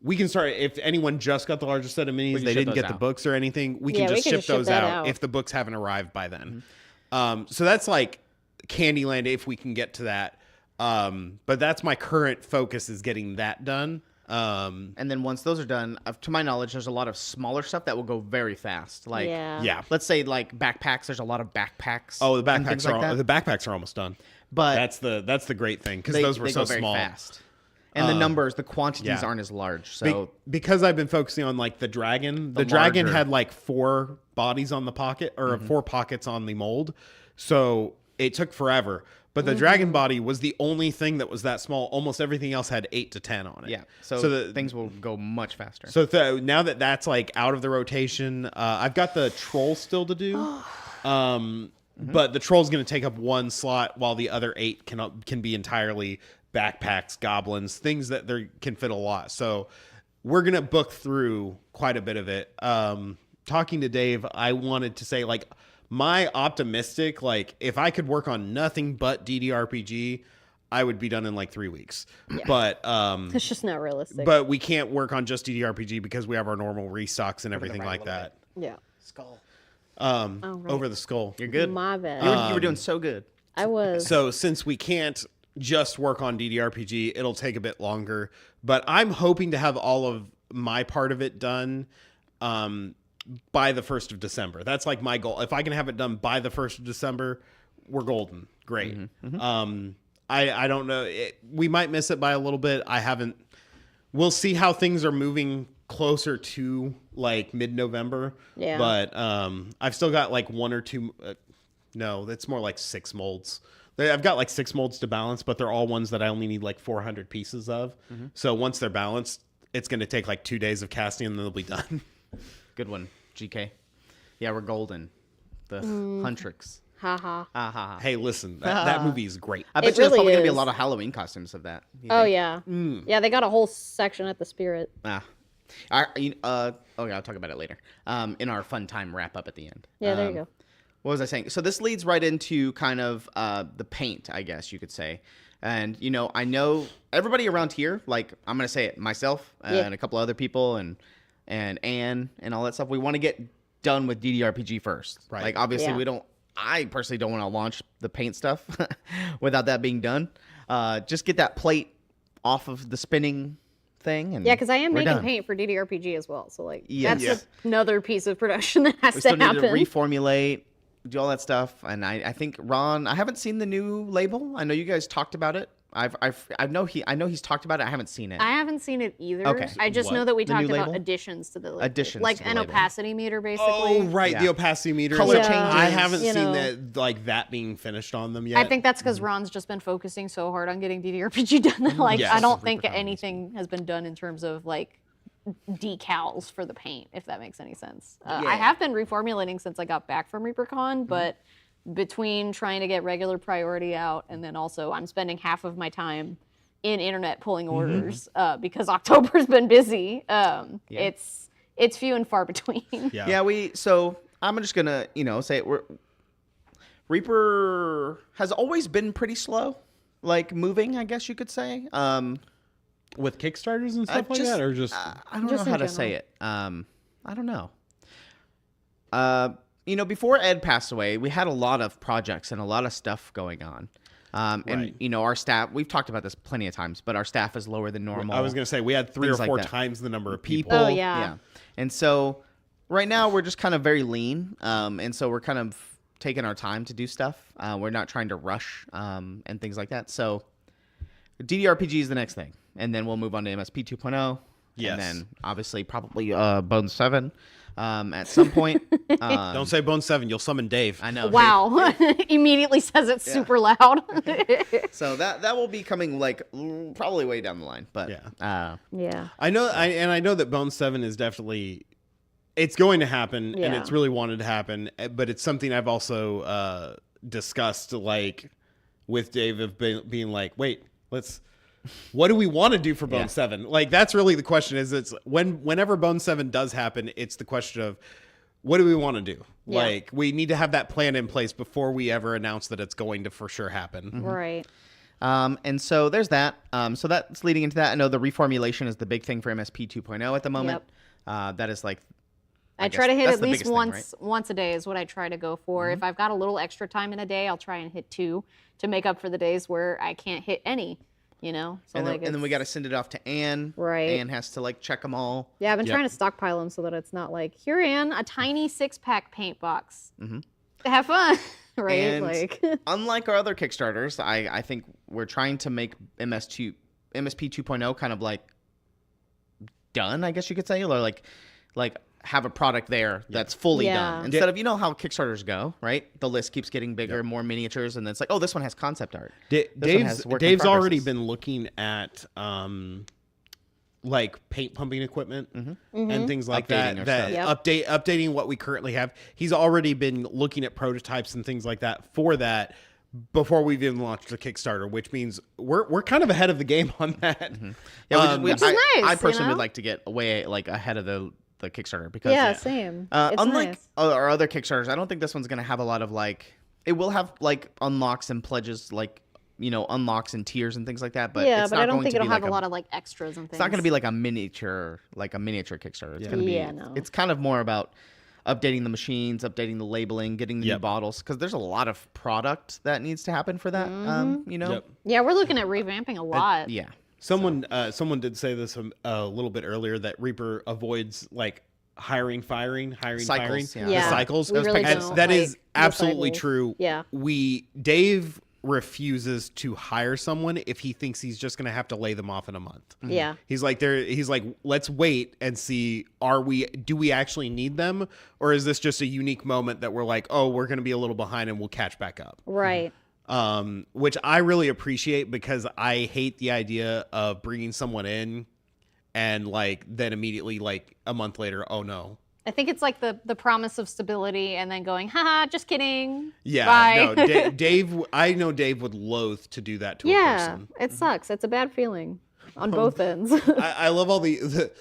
We can start if anyone just got the larger set of minis, can they ship didn't those get the out. books or anything. We Yeah, can we just can ship just ship those that out out. if the books haven't arrived by then. So that's like Candyland if we can get to that. But that's my current focus is getting that done. And then once those are done, to my knowledge, there's a lot of smaller stuff that will go very fast. Like, Yeah. let's say like backpacks. There's a lot of backpacks. Oh, the and backpacks things are like that. the backpacks are almost done. But That's the great thing because they, those were they so go very small. fast. And the numbers, the quantities yeah. aren't as large. Be- So because I've been focusing on like the dragon, the The dragon larger. had like 4 bodies on the pocket or 4 pockets on the mold, so it took forever. But the dragon body was the only thing that was that small. Almost everything else had 8 to 10 on it. yeah, so the things will go much faster. So now that that's like out of the rotation, I've got the troll still to do. But the troll's going to take up 1 slot while the other 8 can be entirely backpacks, goblins, things that can fit a lot. So we're going to book through quite a bit of it. Talking to Dave, I wanted to say like my optimistic, like if I could work on nothing but DDRPG, I would be done in like 3 weeks. But It's just not realistic. but we can't work on just DDRPG because we have our normal restocks and everything like that. yeah. Skull. right. Over the skull. You're good. My bad. You were doing so good. I was. So since we can't just work on DDRPG, it'll take a bit longer. But I'm hoping to have all of my part of it done by the 1st of December. That's like my goal. If I can have it done by the 1st of December, we're golden. Great. I don't know. We might miss it by a little bit. I haven't. We'll see how things are moving closer to like mid-November. Yeah. But I've still got like 1 or 2. No, that's more like 6 molds. I've got like 6 molds to balance, but they're all ones that I only need like 400 pieces of. So once they're balanced, it's going to take like 2 days of casting and then they'll be done. Good one, GK. Yeah, we're golden. The Huntrix. Haha. Hey, listen, that movie is great. I bet It you there's really probably gonna be a is. lot of Halloween costumes of that. You Oh think? yeah. Yeah, they got a whole section at the Spirit. Okay, I'll talk about it later. In our fun time wrap up at the end. Yeah, there you go. What was I saying? So this leads right into kind of the paint, I guess you could say. And I know everybody around here, like I'm gonna say it myself and a couple other people and Anne and all that stuff. We want to get done with DDRPG first. Right. Like obviously Yeah. I personally don't want to launch the paint stuff without that being done. Just get that plate off of the spinning thing. And Yeah, because I am we're making done. paint for DDRPG as well. So like Yes. that's another piece of production that has We to still need happen. to reformulate, do all that stuff. And I think Ron, I haven't seen the new label. I know you guys talked about it. I know he's talked about it. I haven't seen it. I haven't seen it either. Okay. I just What? know that we The talked new about label? additions to the label. Additions like to the an label. opacity meter, basically. Oh, right, Yeah. the opacity meters. Color Yeah. changes. I haven't You seen know. that like that being finished on them yet. I think that's because Ron's just been focusing so hard on getting DDRPG done that like Yes. I don't think anything has been done in terms of like decals for the paint, if that makes any sense. Yeah. I have been reformulating since I got back from ReaperCon, but between trying to get regular priority out and then also I'm spending half of my time in internet pulling orders because October's been busy. It's few and far between. Yeah. So I'm just gonna, say Reaper has always been pretty slow, like moving, I guess you could say. With Kickstarters and stuff like just- that, or just I don't Just know how in to say general. it. I don't know. Before Ed passed away, we had a lot of projects and a lot of stuff going on. Right. And our staff, we've talked about this plenty of times, but our staff is lower than normal. I was gonna say we had 3 or Things like 4 that. times the number of people. people. Oh, yeah. And so right now we're just kind of very lean. And so we're kind of taking our time to do stuff. We're not trying to rush and things like that. So DDRPG is the next thing. And then we'll move on to MSP 2.0. Yes. And then obviously probably Bone 7 at some point. Don't say Bone 7, you'll summon Dave. I know. Wow. Immediately says it super loud. So that will be coming like probably way down the line. But Yeah. Yeah. I know that Bone 7 is definitely it's going to happen and Yeah. it's really wanted to happen, but it's something I've also discussed like with Dave of being like, wait, what do we want to do for Bone Yeah. 7? Like that's really the question is it's whenever Bone 7 does happen, it's the question of what do we want to do? Yeah. Like we need to have that plan in place before we ever announce that it's going to for sure happen. Right. and so there's that. So that's leading into that. I know the reformulation is the big thing for MSP 2.0 at the moment. That is like I guess try to hit that's at the least biggest thing, once a day is what I try to go for. If I've got a little extra time in a day, I'll try and hit 2 to make up for the days where I can't hit any. So and like then we it's- got to send it off to Anne. Right. Anne has to like check them all. Yeah, I've been Yep. trying to stockpile them so that it's not like here, Ann, a tiny 6-pack paint box. Have fun, right? And like unlike our other Kickstarters, I think we're trying to make MSP 2.0 kind of like done, I guess you could say, or like have a product there that's fully Yeah. done. Instead of how Kickstarters go, right? The list keeps getting bigger, more miniatures, and then it's like, oh, this one has concept art. This one has work in Dave's already progresses. been looking at like paint pumping equipment and things like Updating that. our That updating what we currently have. He's already been looking at prototypes and things like that for that before we've even launched the Kickstarter, which means we're kind of ahead of the game on that. Yeah, Which is nice, I you personally know? would like to get way like ahead of the Kickstarter because yeah, same. It's unlike nice. our other Kickstarters, I don't think this one's gonna have a lot of like. It will have like unlocks and pledges, like unlocks and tiers and things like that. But Yeah, it's but not I don't going think to be it'll have like a lot of like extras and things. It's not going to be like a miniature Kickstarter. It's going to be. Yeah, no. It's kind of more about updating the machines, updating the labeling, getting the new Yep. bottles because there's a lot of product that needs to happen for that. Yep. Yeah, we're looking at revamping a lot. Yeah. Someone did say this a little bit earlier that Reaper avoids like hiring, firing, Cycles, firing, yeah. the Yeah, cycles. we really And don't that like is the absolutely cycles. true. Yeah. Dave refuses to hire someone if he thinks he's just going to have to lay them off in a month. Yeah. He's like, let's wait and see, do we actually need them? Or is this just a unique moment that we're like, oh, we're going to be a little behind and we'll catch back up? Right. Which I really appreciate because I hate the idea of bringing someone in and like, then immediately like a month later, oh no. I think it's like the promise of stability and then going, haha, just kidding. Yeah, Bye. no, Dave, I know Dave would loathe to do that to a Yeah. person. It sucks. It's a bad feeling on both ends. I love all the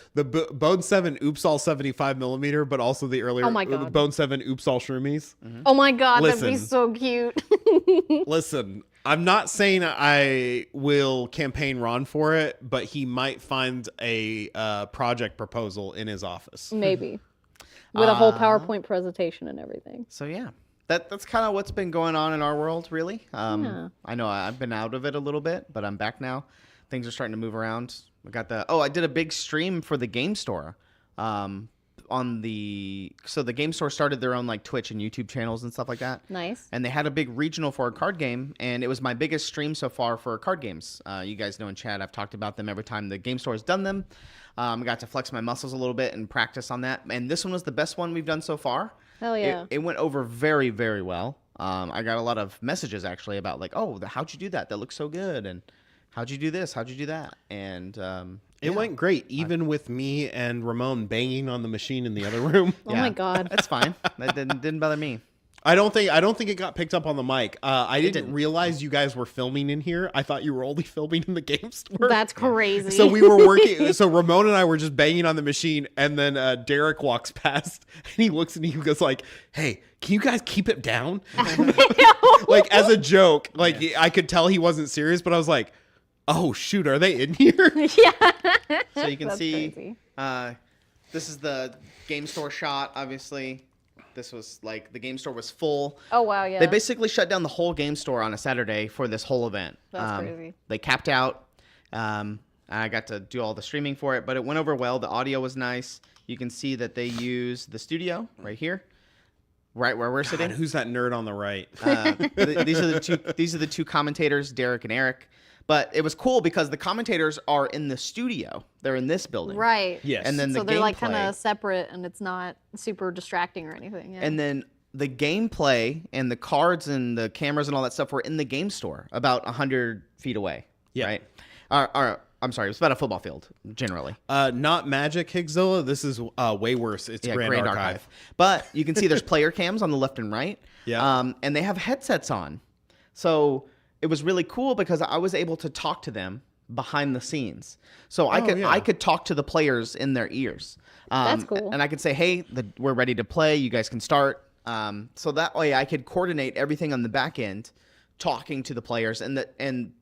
Bone 7 Oops All 75 millimeter, but also the earlier Oh my God. Bone 7 Oops All Shroomies. Oh my God, that'd be Listen. so cute. Listen, I'm not saying I will campaign Ron for it, but he might find a project proposal in his office. Maybe. With a whole PowerPoint presentation and everything. So yeah, that's kind of what's been going on in our world, really. Yeah. I know I've been out of it a little bit, but I'm back now. Things are starting to move around. I did a big stream for the game store. So the game store started their own like Twitch and YouTube channels and stuff like that. Nice. And they had a big regional for a card game, and it was my biggest stream so far for card games. You guys know in chat, I've talked about them every time the game store has done them. I got to flex my muscles a little bit and practice on that. And this one was the best one we've done so far. Hell yeah. It went over very, very well. I got a lot of messages actually about like, oh, how'd you do that? That looks so good. And how'd you do this? How'd you do that? And It went great, even with me and Ramon banging on the machine in the other room. Oh my God. That's fine. That didn't bother me. I don't think it got picked up on the mic. I didn't didn't. realize you guys were filming in here. I thought you were only filming in the game store. That's crazy. So we were working. So Ramon and I were just banging on the machine, and then Derek walks past, and he looks and he goes like, "Hey, can you guys keep it down?" Like as a joke. Like I could tell he wasn't serious, but I was like, "Oh shoot, are they in here?" So you can That's see crazy. this is the game store shot, obviously. This was like the game store was full. Oh, wow, yeah. They basically shut down the whole game store on a Saturday for this whole event. That's crazy. They capped out. I got to do all the streaming for it, but it went over well. The audio was nice. You can see that they use the studio right here, right where we're sitting. God, who's that nerd on the right? These are the two commentators, Derek and Eric. But it was cool because the commentators are in the studio. They're in this building. Right. Yes. And then So the they're like gameplay- kind of separate and it's not super distracting or anything. Yeah. And then the gameplay and the cards and the cameras and all that stuff were in the game store about 100 feet away. Yeah. Right? I'm sorry. It was about a football field, generally. Not Magic Higzilla. This is way worse. It's Grand Archive. But you can see there's player cams on the left and right. Yeah. And they have headsets on. So it was really cool because I was able to talk to them behind the scenes. So I could talk to the players in their ears. That's cool. And I could say, hey, we're ready to play. You guys can start. So that way I could coordinate everything on the back end, talking to the players. And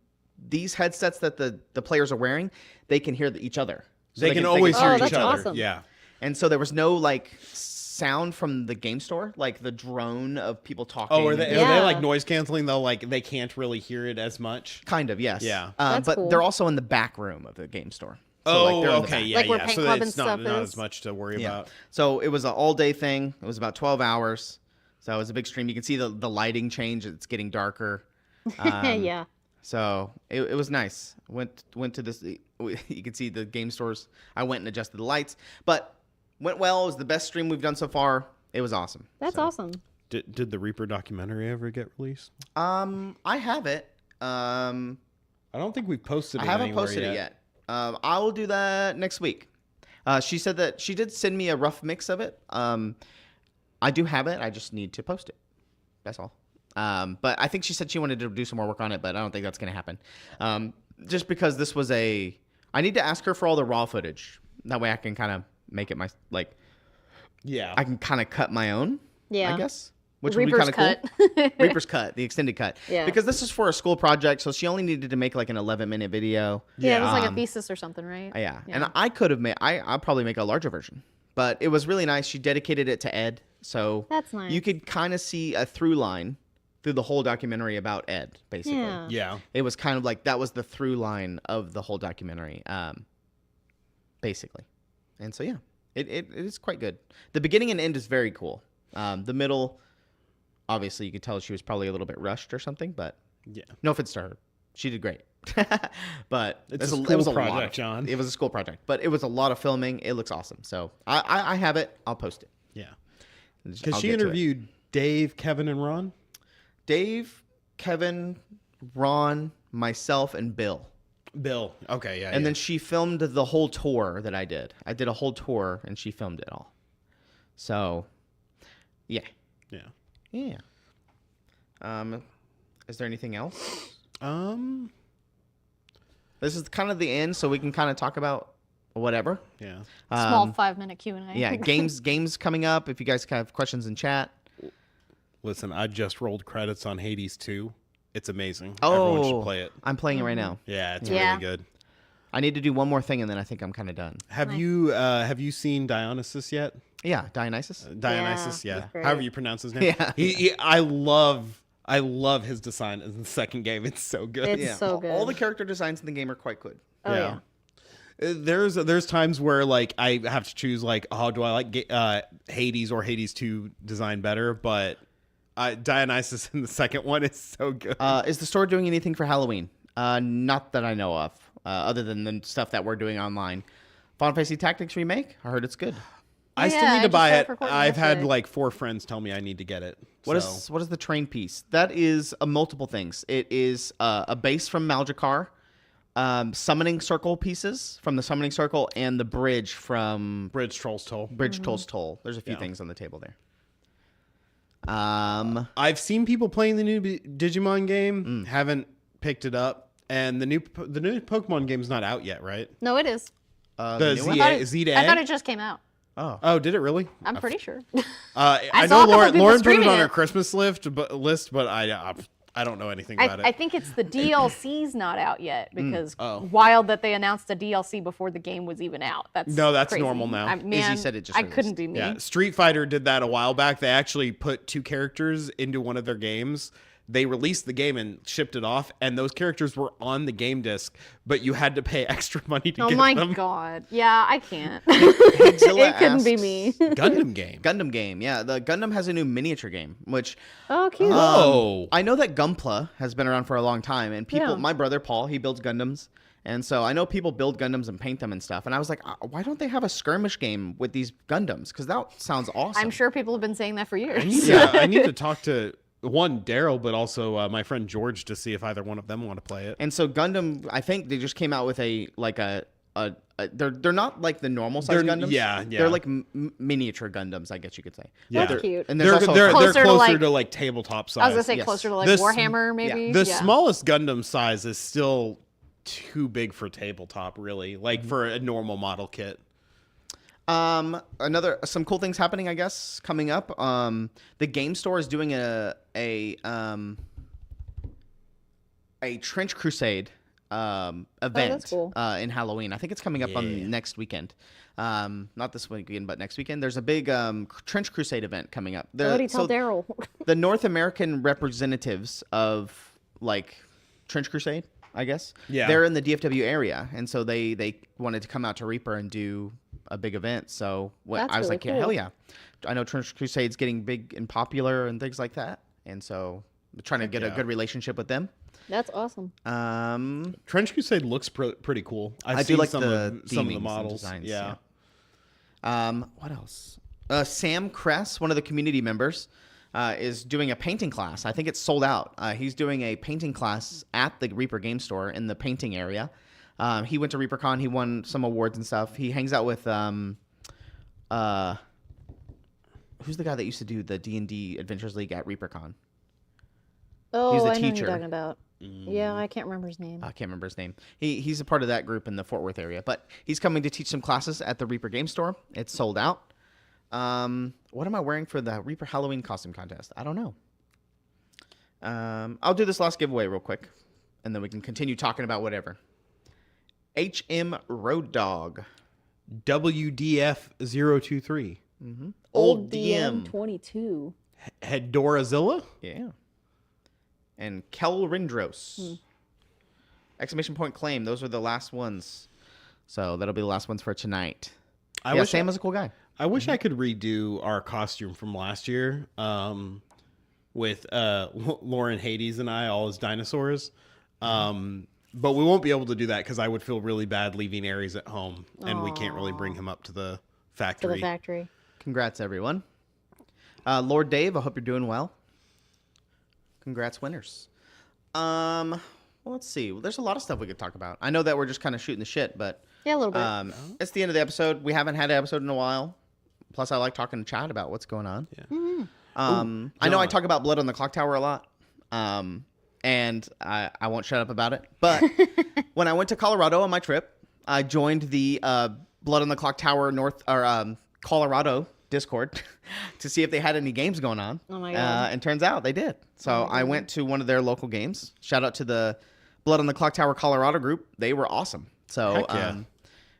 these headsets that the players are wearing, they can hear each other. So They can always hear Oh, each that's other. awesome. Yeah. And so there was no like sound from the game store, like the drone of people talking. Oh, are they Yeah. like noise canceling though? Like they can't really hear it as much. Kind of, yes. Yeah. That's but cool. they're also in the back room of the game store. So, like, they're in the back. yeah, Like where yeah. Paint So Club it's and not stuff as is. much to worry Yeah. about. So it was an all-day thing. It was about 12 hours. So it was a big stream. You can see the lighting change. It's getting darker. Yeah. So it was nice. Went to this. You can see the game stores. I went and adjusted the lights, but went well. It was the best stream we've done so far. It was awesome. That's awesome. Did the Reaper documentary ever get released? I have it. I don't think we've posted it I haven't anywhere posted it yet. I will do that next week. She said that she did send me a rough mix of it. I do have it. I just need to post it. That's all. But I think she said she wanted to do some more work on it, but I don't think that's going to happen. Just because this was I need to ask her for all the raw footage. That way I can kind of make it Yeah. I can kind of cut my own. Yeah. I guess. Which Reaper's would be kind of cool. Reaper's cut, the extended cut. Yeah. Because this is for a school project, so she only needed to make like an 11-minute video. yeah, it was like a Um, thesis or something, right? Yeah. And I could have made, I'll probably make a larger version. But it was really nice. She dedicated it to Ed. So That's nice. you could kind of see a through line through the whole documentary about Ed, basically. Yeah. Yeah. It was kind of like that was the through line of the whole documentary, basically. And so, yeah, it is quite good. The beginning and end is very cool. The middle, obviously, you could tell she was probably a little bit rushed or something, but Yeah. no offense to her. She did great. But It's it a was school lot project, of- John. It was a school project, but it was a lot of filming. It looks awesome. So I have it. I'll post it. Yeah. I'll Because she get to it. interviewed Dave, Kevin, and Ron. Dave, Kevin, Ron, myself, and Bill. Bill. Okay. Yeah. And then she filmed the whole tour that I did. I did a whole tour, and she filmed it all. So, yeah. Yeah. Yeah. Is there anything else? This is kind of the end, so we can kind of talk about whatever. Yeah. Small 5-minute Q&A. Yeah, games coming up. If you guys have questions in chat. Listen, I just rolled credits on Hades 2. It's amazing. Everyone should play it. I'm playing it right now. Yeah, it's Yeah. really good. I need to do one more thing, and then I think I'm kind of done. Have you seen Dionysus yet? Yeah, Dionysus. Dionysus, Yeah, yeah. that's great. However you pronounce his name. Yeah. I love his design in the second game. It's so good. It's Yeah, so good. all the character designs in the game are quite good. Oh, yeah. There's times where like I have to choose like, oh, do I like Hades or Hades 2 design better? But Dionysus in the second one is so good. Is the store doing anything for Halloween? Not that I know of, other than the stuff that we're doing online. Final Fantasy Tactics Remake? I heard it's good. I still yeah, need I to just buy got it it. for Courtney I've had yesterday. like 4 friends tell me I need to get it. What so. is the train piece? That is multiple things. It is a base from Maljakar, summoning circle pieces from the summoning circle, and the bridge from Bridge Trolls Toll? Bridge Toll's Toll. There's a few Yeah. things on the table there. I've seen people playing the new Digimon game. Haven't picked it up, and the new Pokemon game's not out yet, right? No, it is. The new one? Z to I thought A. it just came out. Oh, did it really? I'm pretty sure. I saw know a couple Lauren. people Lauren put it streaming on her it. Christmas list, but I don't know anything about I it. think it's the DLC's not out yet because Oh. wild that they announced a DLC before the game was even out. That's That's crazy. normal now. Man, said it just I couldn't be me. Yeah, Street Fighter did that a while back. They actually put 2 characters into one of their games. They released the game and shipped it off, and those characters were on the game disc, but you had to pay extra money to Oh get my them. god. Yeah, I can't. Godzilla It couldn't be asks- me. Gundam game. Gundam game, yeah. The Gundam has a new miniature game, which Oh, cute. Oh, I know that Gunpla has been around for a long time, and people. Yeah. My brother Paul, he builds Gundams, and so I know people build Gundams and paint them and stuff. And I was like, why don't they have a skirmish game with these Gundams? Because that sounds awesome. I'm sure people have been saying that for years. I need to talk to Daryl, but also my friend George to see if either one of them want to play it. And so Gundam, I think they just came out with a they're not like the normal size They're- Gundams. yeah. They're like miniature Gundams, I guess you could say. Yeah. That's cute. And They're there's also they're Closer to, closer like- to like tabletop size. I was gonna say Yes. closer to like This- Warhammer, maybe. The Yeah. smallest Gundam size is still too big for tabletop, really. Like for a normal model kit. some cool things happening, I guess, coming up. The game store is doing a Trench Crusade event cool. in Halloween. I think it's coming up on next weekend. Not this weekend, but next weekend. There's a big Trench Crusade event coming up. What do you tell Daryl? The North American representatives of like Trench Crusade, I guess. Yeah. They're in the DFW area, and so they wanted to come out to Reaper and do a big event. So That's I was really like, yeah, cool. hell yeah. I know Trench Crusade's getting big and popular and things like that, and so we're trying to get a yeah. good relationship with them. That's awesome. Trench Crusade looks pretty cool. I do like some the of the themings and models. designs, Yeah. What else? Sam Kress, one of the community members, is doing a painting class. I think it's sold out. He's doing a painting class at the Reaper Game Store in the painting area. He went to ReaperCon. He won some awards and stuff. He hangs out with who's the guy that used to do the D&D Adventures League at ReaperCon? Oh, He's the I know who teacher. you're talking about. Yeah, I can't remember his name. I can't remember his name. He's a part of that group in the Fort Worth area, but he's coming to teach some classes at the Reaper Game Store. It's sold out. What am I wearing for the Reaper Halloween costume contest? I don't know. I'll do this last giveaway real quick, and then we can continue talking about whatever. HM Road Dog. WDF 023. Old DM DM. 22. Hedorazilla? Yeah. and Kelrindros. Exclamation point claim. Those are the last ones. So that'll be the last ones for tonight. Sam was a cool guy. I wish I could redo our costume from last year with Lauren Hades and I, all as dinosaurs. But we won't be able to do that because I would feel really bad leaving Aries at home, and we can't really bring him up to the To factory. the factory. Congrats, everyone. Lord Dave, I hope you're doing well. Congrats, winners. Well, let's see. There's a lot of stuff we could talk about. I know that we're just kind of shooting the shit, but Yeah, a little bit. it's the end of the episode. We haven't had an episode in a while. Plus, I like talking to Chad about what's going on. Yeah. I know I talk about Blood on the Clock Tower a lot, and I won't shut up about it. But when I went to Colorado on my trip, I joined the Blood on the Clock Tower Colorado Discord to see if they had any games going on. Oh my God. And turns out they did. So I went to one of their local games. Shout out to the Blood on the Clock Tower Colorado group. They were awesome. So Heck yeah.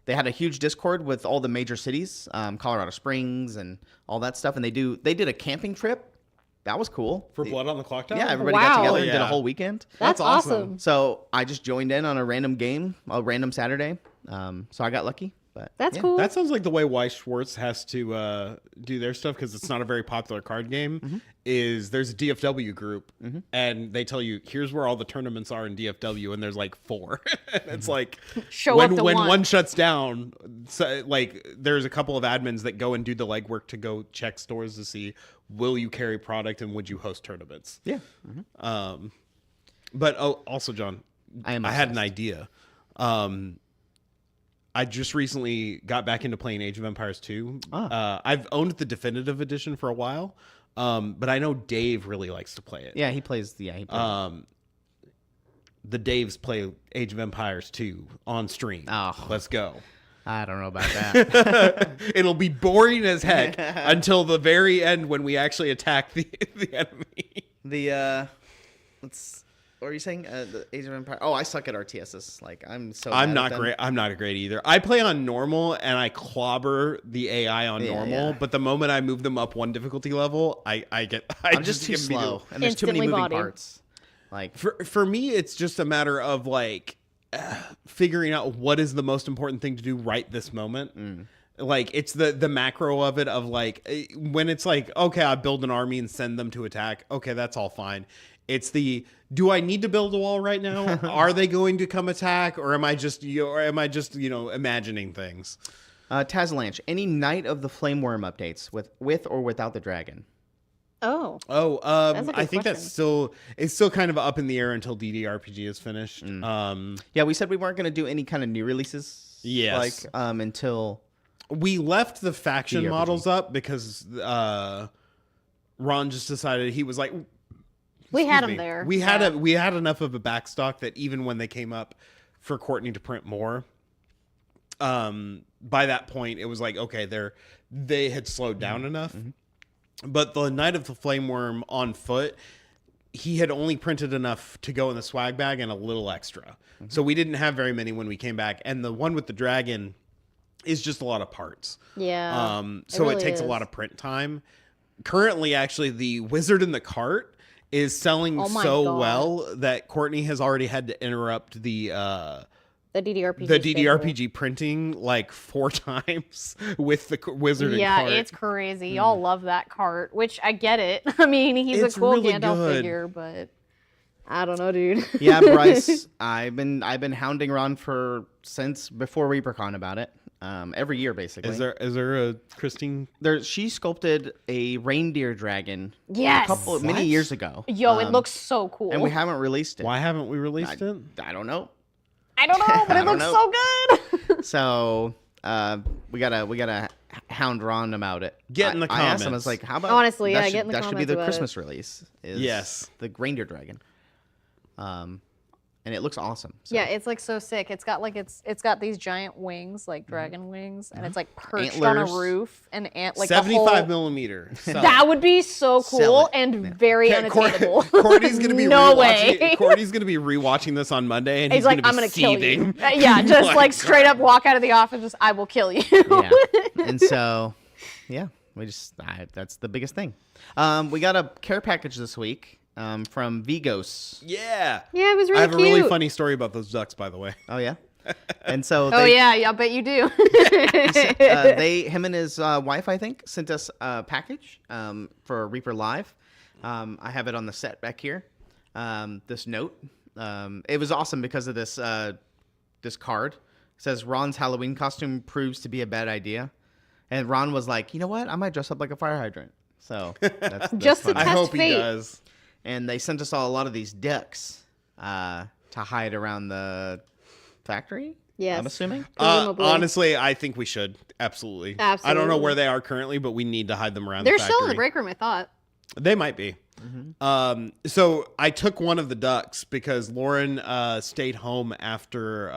they had a huge Discord with all the major cities, Colorado Springs and all that stuff. And they did a camping trip. That was cool. For Blood on the Clock Tower? Yeah, everybody got Wow. together and did a Yeah. whole weekend. That's awesome. So I just joined in on a random game, a random Saturday. So I got lucky. But That's yeah. cool. That sounds like the way Weiss Schwartz has to do their stuff because it's not a very popular card game. Is there's a DFW group and they tell you here's where all the tournaments are in DFW and there's like 4. And it's like Show when up to when one. one shuts down, so, like there's a couple of admins that go and do the legwork to go check stores to see will you carry product and would you host tournaments. Yeah. But also John, I am had an obsessed. idea. I just recently got back into playing Age of Empires 2. I've owned the definitive edition for a while, but I know Dave really likes to play it. Yeah, he plays. Yeah, he plays. The Daves play Age of Empires 2 on stream. Oh. Let's go. I don't know about that. It'll be boring as heck until the very end when we actually attack the enemy. What were you saying? The Age of Empire. Oh, I suck at RTSs. Like I'm so. I'm bad not at them. great. I'm not great either. I play on normal and I clobber the AI on Yeah, normal. yeah. But the moment I move them up one difficulty level, I'm just too slow, and there's too many Instantly moving bodied. parts. Like For me, it's just a matter of like figuring out what is the most important thing to do right this moment. Like it's the macro of it of like when it's like, okay, I build an army and send them to attack. Okay, that's all fine. It's do I need to build a wall right now? Are they going to come attack, or am I just imagining things? Tazlanch, any Knight of the Flame Worm updates with or without the dragon? Oh. Oh, That's a good I think that's question. still kind of up in the air until DDRPG is finished. Yeah, we said we weren't going to do any kind of new releases. Yes. Like until We left the faction DDRPG. models up because Ron just decided he was like, We had excuse him me, there. We had enough of a backstock that even when they came up for Courtney to print more, by that point it was like, okay, they had slowed down enough. But the Knight of the Flameworm on foot, he had only printed enough to go in the swag bag and a little extra. So we didn't have very many when we came back. And the one with the dragon is just a lot of parts. Yeah. So it really takes a is. lot of print time. Currently, actually, the Wizard in the Cart is selling Oh my so God. well that Courtney has already had to interrupt the DDRPG. the schedule. DDRPG printing like 4 times with the Wizard in Yeah, Cart. it's crazy. Y'all love that cart, which I get it. I mean, he's It's a cool really Gandalf good. figure, but I don't know, dude. yeah, Bryce, I've been hounding Ron since before ReaperCon about it. Every year basically. Is there a Christine? She sculpted a reindeer dragon yes. many years ago. Yo, it looks so cool. and we haven't released it. Why haven't we released it? I don't know. I don't know, but I it don't looks know. so good. So we gotta hound Ron about it. Get in the I asked him, I comments. was like, how about Honestly, that yeah, should, get in the that should be comments the about Christmas release. Is Yes. the reindeer dragon. And it looks awesome. So. Yeah, it's like so sick. It's got like it's got these giant wings, like dragon wings, and it's like perched Antlers. on a roof and like the 75 whole, millimeter. Sell That it. would be so Sell cool it. and very unattainable. Courtney's gonna be No rewatching. way. Courtney's gonna be rewatching this on Monday, and He's like, gonna I'm be gonna kill you. seething. Yeah, just My like straight up walk out of the office, just I will kill you. Yeah. And so, yeah, that's the biggest thing. We got a care package this week. from Vigos. Yeah. Yeah, it was really I have cute. a really funny story about those ducks, by the way. Oh yeah. And so Oh yeah, I bet you do. him and his wife, I think, sent us a package for Reaper Live. I have it on the set back here. This note. It was awesome because of this this card. It says Ron's Halloween costume proves to be a bad idea, and Ron was like, you know what? I might dress up like a fire hydrant. So that's Just to funny. I Test hope he fate. does. And they sent us all a lot of these ducks to hide around the factory. Yes. I'm assuming. Presumably. Honestly, I think we should. Absolutely. I don't know Absolutely. where they are currently, but we need to hide them around They're the still in the factory. break room, I thought. They might be. So I took one of the ducks because Lauren stayed home after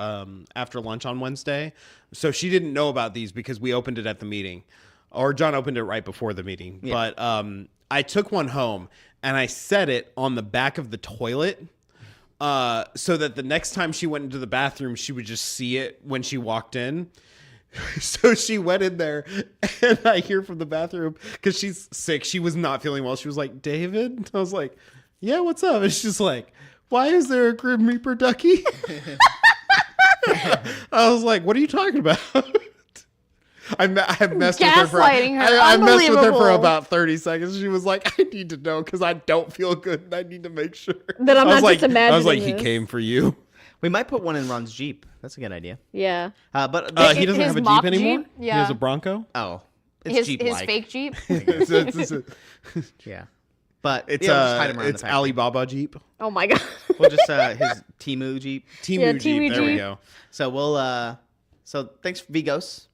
lunch on Wednesday, so she didn't know about these because we opened it at the meeting, or John opened it right before the meeting. Yeah. But I took one home and I set it on the back of the toilet. So that the next time she went into the bathroom, she would just see it when she walked in. So she went in there, and I hear from the bathroom, because she's sick. She was not feeling well. She was like, David? And I was like, yeah, what's up? And she's like, why is there a Grim Reaper ducky? I was like, what are you talking about? I messed with her for Gaslighting her. I messed with her for Unbelievable. about 30 seconds. She was like, I need to know because I don't feel good and I need to make sure. That I'm I was not like, just I was like, imagining he this. came for you. We might put one in Ron's Jeep. That's a good idea. Yeah. But He doesn't his have a mop Jeep anymore? Jeep? He has Yeah. a Bronco? oh, it's His Jeep-like. fake Jeep. Yeah. But It's yeah, we'll just hide him around it's the factory. Alibaba Jeep. Oh my god. We'll just his Temu Jeep. Temu Yeah, Jeep. Temu There we Jeep. go. So we'll so thanks Vigos.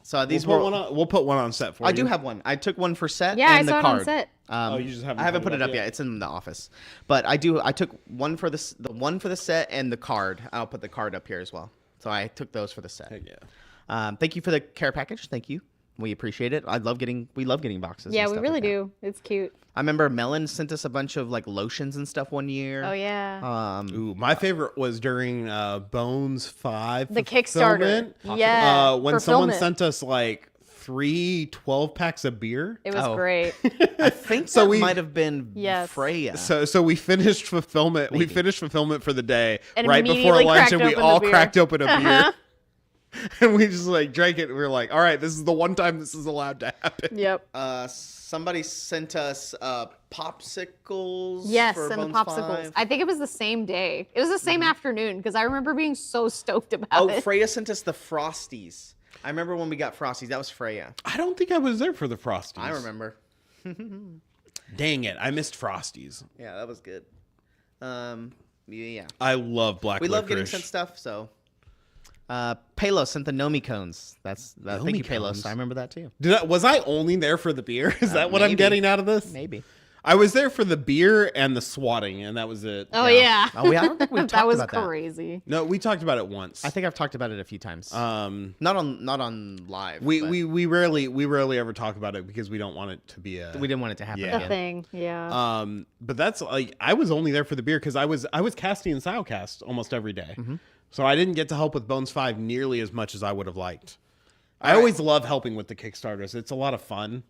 So these We'll put one on set for you. I do have one. I took one for set Yeah, I and the saw it card. on set. Oh, you just haven't I haven't put put it it up up yet. yet? It's in the office. But I took one for the one for the set and the card. I'll put the card up here as well. So I took those for the set. Heck yeah. Thank you for the care package. Thank you. We appreciate it. We love getting boxes. Yeah, and we stuff really like that. do. It's cute. I remember Melon sent us a bunch of like lotions and stuff one year. Oh yeah. Ooh, my favorite was during Bones 5 The Kickstarter. fulfillment. Yeah. When someone fulfillment. sent us like 3 12-packs of beer. It was Oh. great. I think So that we- might have been Yes. Freya. So we finished fulfillment. We Maybe. finished fulfillment for the day And right before immediately lunch, cracked and we open the all beer. cracked open a beer. Uh-huh. And we just like drank it. And we were like, all right, this is the one time this is allowed to happen. Yep. Somebody sent us popsicles. Yes, for and the Bones popsicles. 5. I think it was the same day. It was the same afternoon because I remember being so stoked about Oh, it. Freya sent us the Frosties. I remember when we got Frosties. That was Freya. I don't think I was there for the Frosties. I remember. Dang it. I missed Frosties. Yeah, that was good. Yeah. I love black We love getting licorice. sent stuff, so. Palos sent the Nomi cones. Thank you, Nomi Palos. cones. I remember that too. Was I only there for the beer? Is that what I'm maybe. getting out of this? Maybe. I was there for the beer and the swatting, and that was it. Oh yeah. Oh, I don't think we talked that was about that. crazy. No, we talked about it once. I think I've talked about it a few times. Um, not on live. we, but we rarely ever talk about it because we don't want it to be a. we didn't want it to happen Yeah. The again. thing. Yeah. But that's like I was only there for the beer because I was casting in Soundcast almost every day. So I didn't get to help with Bones 5 nearly as much as I would have liked. I always love helping with the Kickstarters. It's a lot of fun.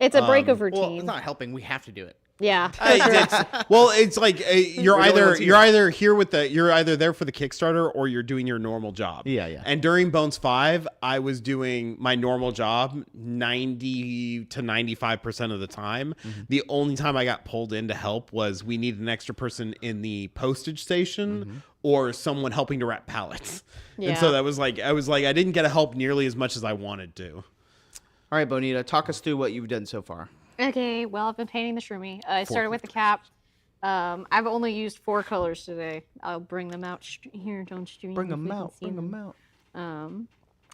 It's a break of Well, routine. it's not helping. We have to do it. Yeah. It's like you're We're the only ones here. you're either there for the Kickstarter or you're doing your normal job. Yeah, yeah. And during Bones 5, I was doing my normal job 90 to 95% of the time. The only time I got pulled in to help was we needed an extra person in the postage station or someone helping to wrap pallets. And Yeah. so that was like I didn't get to help nearly as much as I wanted to. All right, Bonita, talk us through what you've done so far. Okay, well, I've been painting the Shroomy. I started with the cap. I've only used 4 colors today. I'll bring them out here on stream. Bring if them we can out. see Bring them out.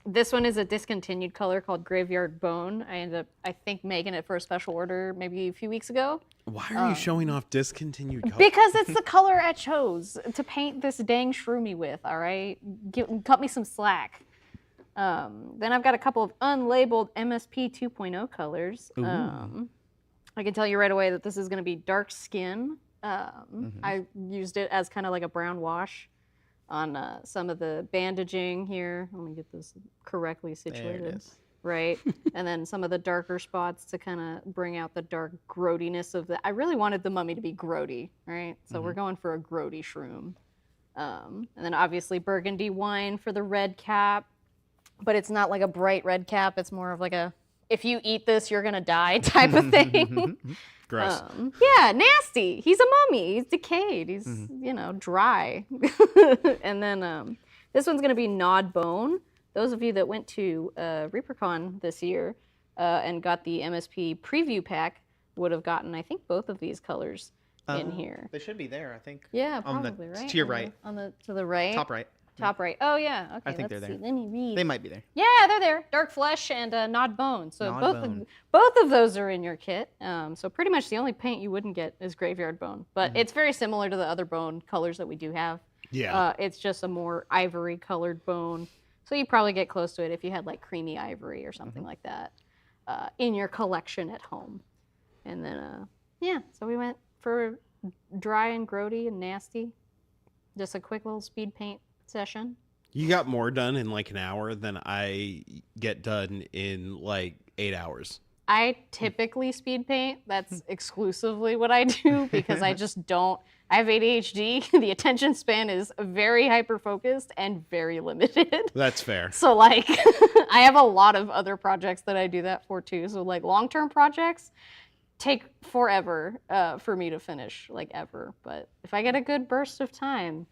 This one is a discontinued color called Graveyard Bone. I ended up, I think, making it for a special order maybe a few weeks ago. Why are you showing off discontinued colors? Because it's the color I chose to paint this dang Shroomy with, all right? Cut me some slack. Then I've got a couple of unlabeled MSP 2.0 colors. I can tell you right away that this is going to be dark skin. I used it as kind of like a brown wash on some of the bandaging here. Let me get this correctly situated. There it is. right? And then some of the darker spots to kind of bring out the dark grody-ness of the. I really wanted the mummy to be grody, right? So we're going for a grody shroom. And then obviously burgundy wine for the red cap, but it's not like a bright red cap. It's more of like a, if you eat this, you're gonna die type of thing. Gross. Yeah, nasty. He's a mummy. He's decayed. He's, dry. And then this one's going to be Gnawed Bone. Those of you that went to ReaperCon this year and got the MSP preview pack would have gotten, I think, both of these colors in here. They should be there, I think. Yeah, On probably, the, right? To your right. To the right? Top right. Top right. Oh, yeah. Okay, I think let's they're see. there. Let me read. They might be there. Yeah, they're there. Dark Flesh and Gnawed Bone. So Gnawed both of those are in your kit. So pretty much the only paint you wouldn't get is Graveyard Bone. But it's very similar to the other bone colors that we do have. Yeah. It's just a more ivory colored bone. So you probably get close to it if you had like creamy ivory or something like that in your collection at home. And then, so we went for dry and grody and nasty. Just a quick little speed paint session. You got more done in like an hour than I get done in like 8 hours. I typically speed paint. That's exclusively what I do because I just don't. I have ADHD. The attention span is very hyper focused and very limited. That's fair. So like, I have a lot of other projects that I do that for too. So like long-term projects take forever for me to finish, like ever. But if I get a good burst of time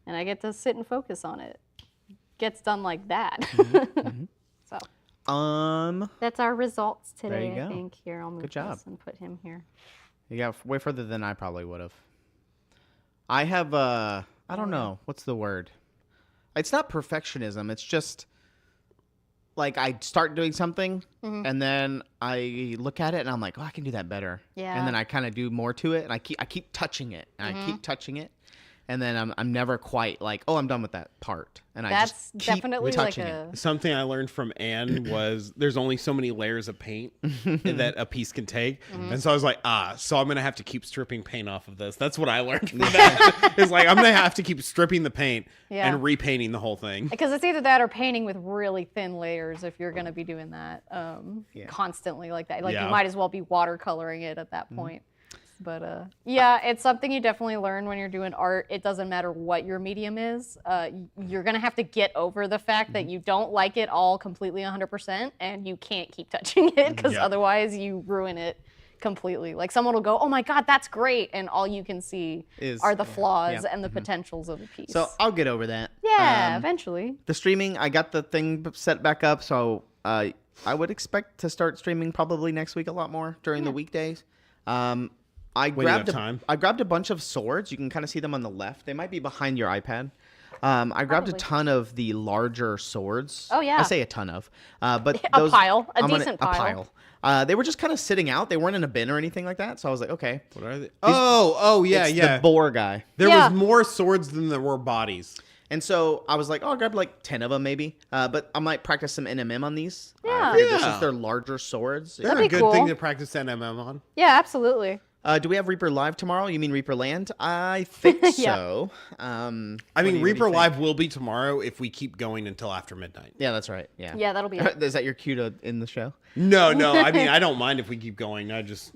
and I get to sit and focus on it, it gets done like that. So. That's our results There today, you go. I think. Here, I'll move Good job. this and put him here. You got way further than I probably would have. I have, I don't know. What's the word? It's not perfectionism. It's just, like, I start doing something, and then I look at it, and I'm like, oh, I can do that better. Yeah. And then I kind of do more to it, and I keep touching it, and I keep touching it. And then I'm never quite like, oh, I'm done with that part. And I That's just keep definitely like touching it. a. Something I learned from Anne was there's only so many layers of paint that a piece can take. And so I was like, so I'm going to have to keep stripping paint off of this. That's what I learned from that. It's like, I'm going to have to keep stripping the paint Yeah. and repainting the whole thing. Because it's either that or painting with really thin layers if you're going to be doing that constantly like that. Like Yeah. you might as well be watercoloring it at that point. But yeah, it's something you definitely learn when you're doing art. It doesn't matter what your medium is. You're going to have to get over the fact that you don't like it all completely 100% and you can't keep touching it because Yeah. otherwise you ruin it completely. Like someone will go, oh my God, that's great. And all you can see are the flaws and the potentials of the piece. So I'll get over that. yeah, eventually. The streaming, I got the thing set back up, so I would expect to start streaming probably next week a lot more during the weekdays. I When you have grabbed time. I grabbed a bunch of swords. You can kind of see them on the left. They might be behind your iPad. I grabbed a Probably. ton of the larger swords. Oh, yeah. I say a ton of, but A those, pile, a I'm gonna- decent pile. They were just kind of sitting out. They weren't in a bin or anything like that. So I was like, okay. What are they? Oh, yeah, It's yeah. the boar guy. There Yeah. was more swords than there were bodies. And so I was like, oh, I'll grab like 10 of them maybe. But I might practice some NMM on these. Yeah. This Yeah. is their larger swords. They're be a good cool. thing to practice NMM on. Yeah, absolutely. Do we have Reaper Live tomorrow? You mean Reaper Land? I think Yeah. so. I what mean, do you Reaper think? Live will be tomorrow if we keep going until after midnight. Yeah, that's right. Yeah. Yeah, that'll be it. Is that your cue to end the show? No. I mean, I don't mind if we keep going. I just,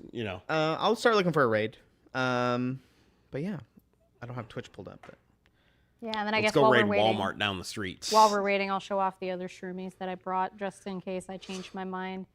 I'll start looking for a raid. But yeah, I don't have Twitch pulled up. But Yeah, and then I let's guess go while raid we're waiting, Walmart down the streets. while we're waiting, I'll show off the other shroomies that I brought just in case I changed my mind.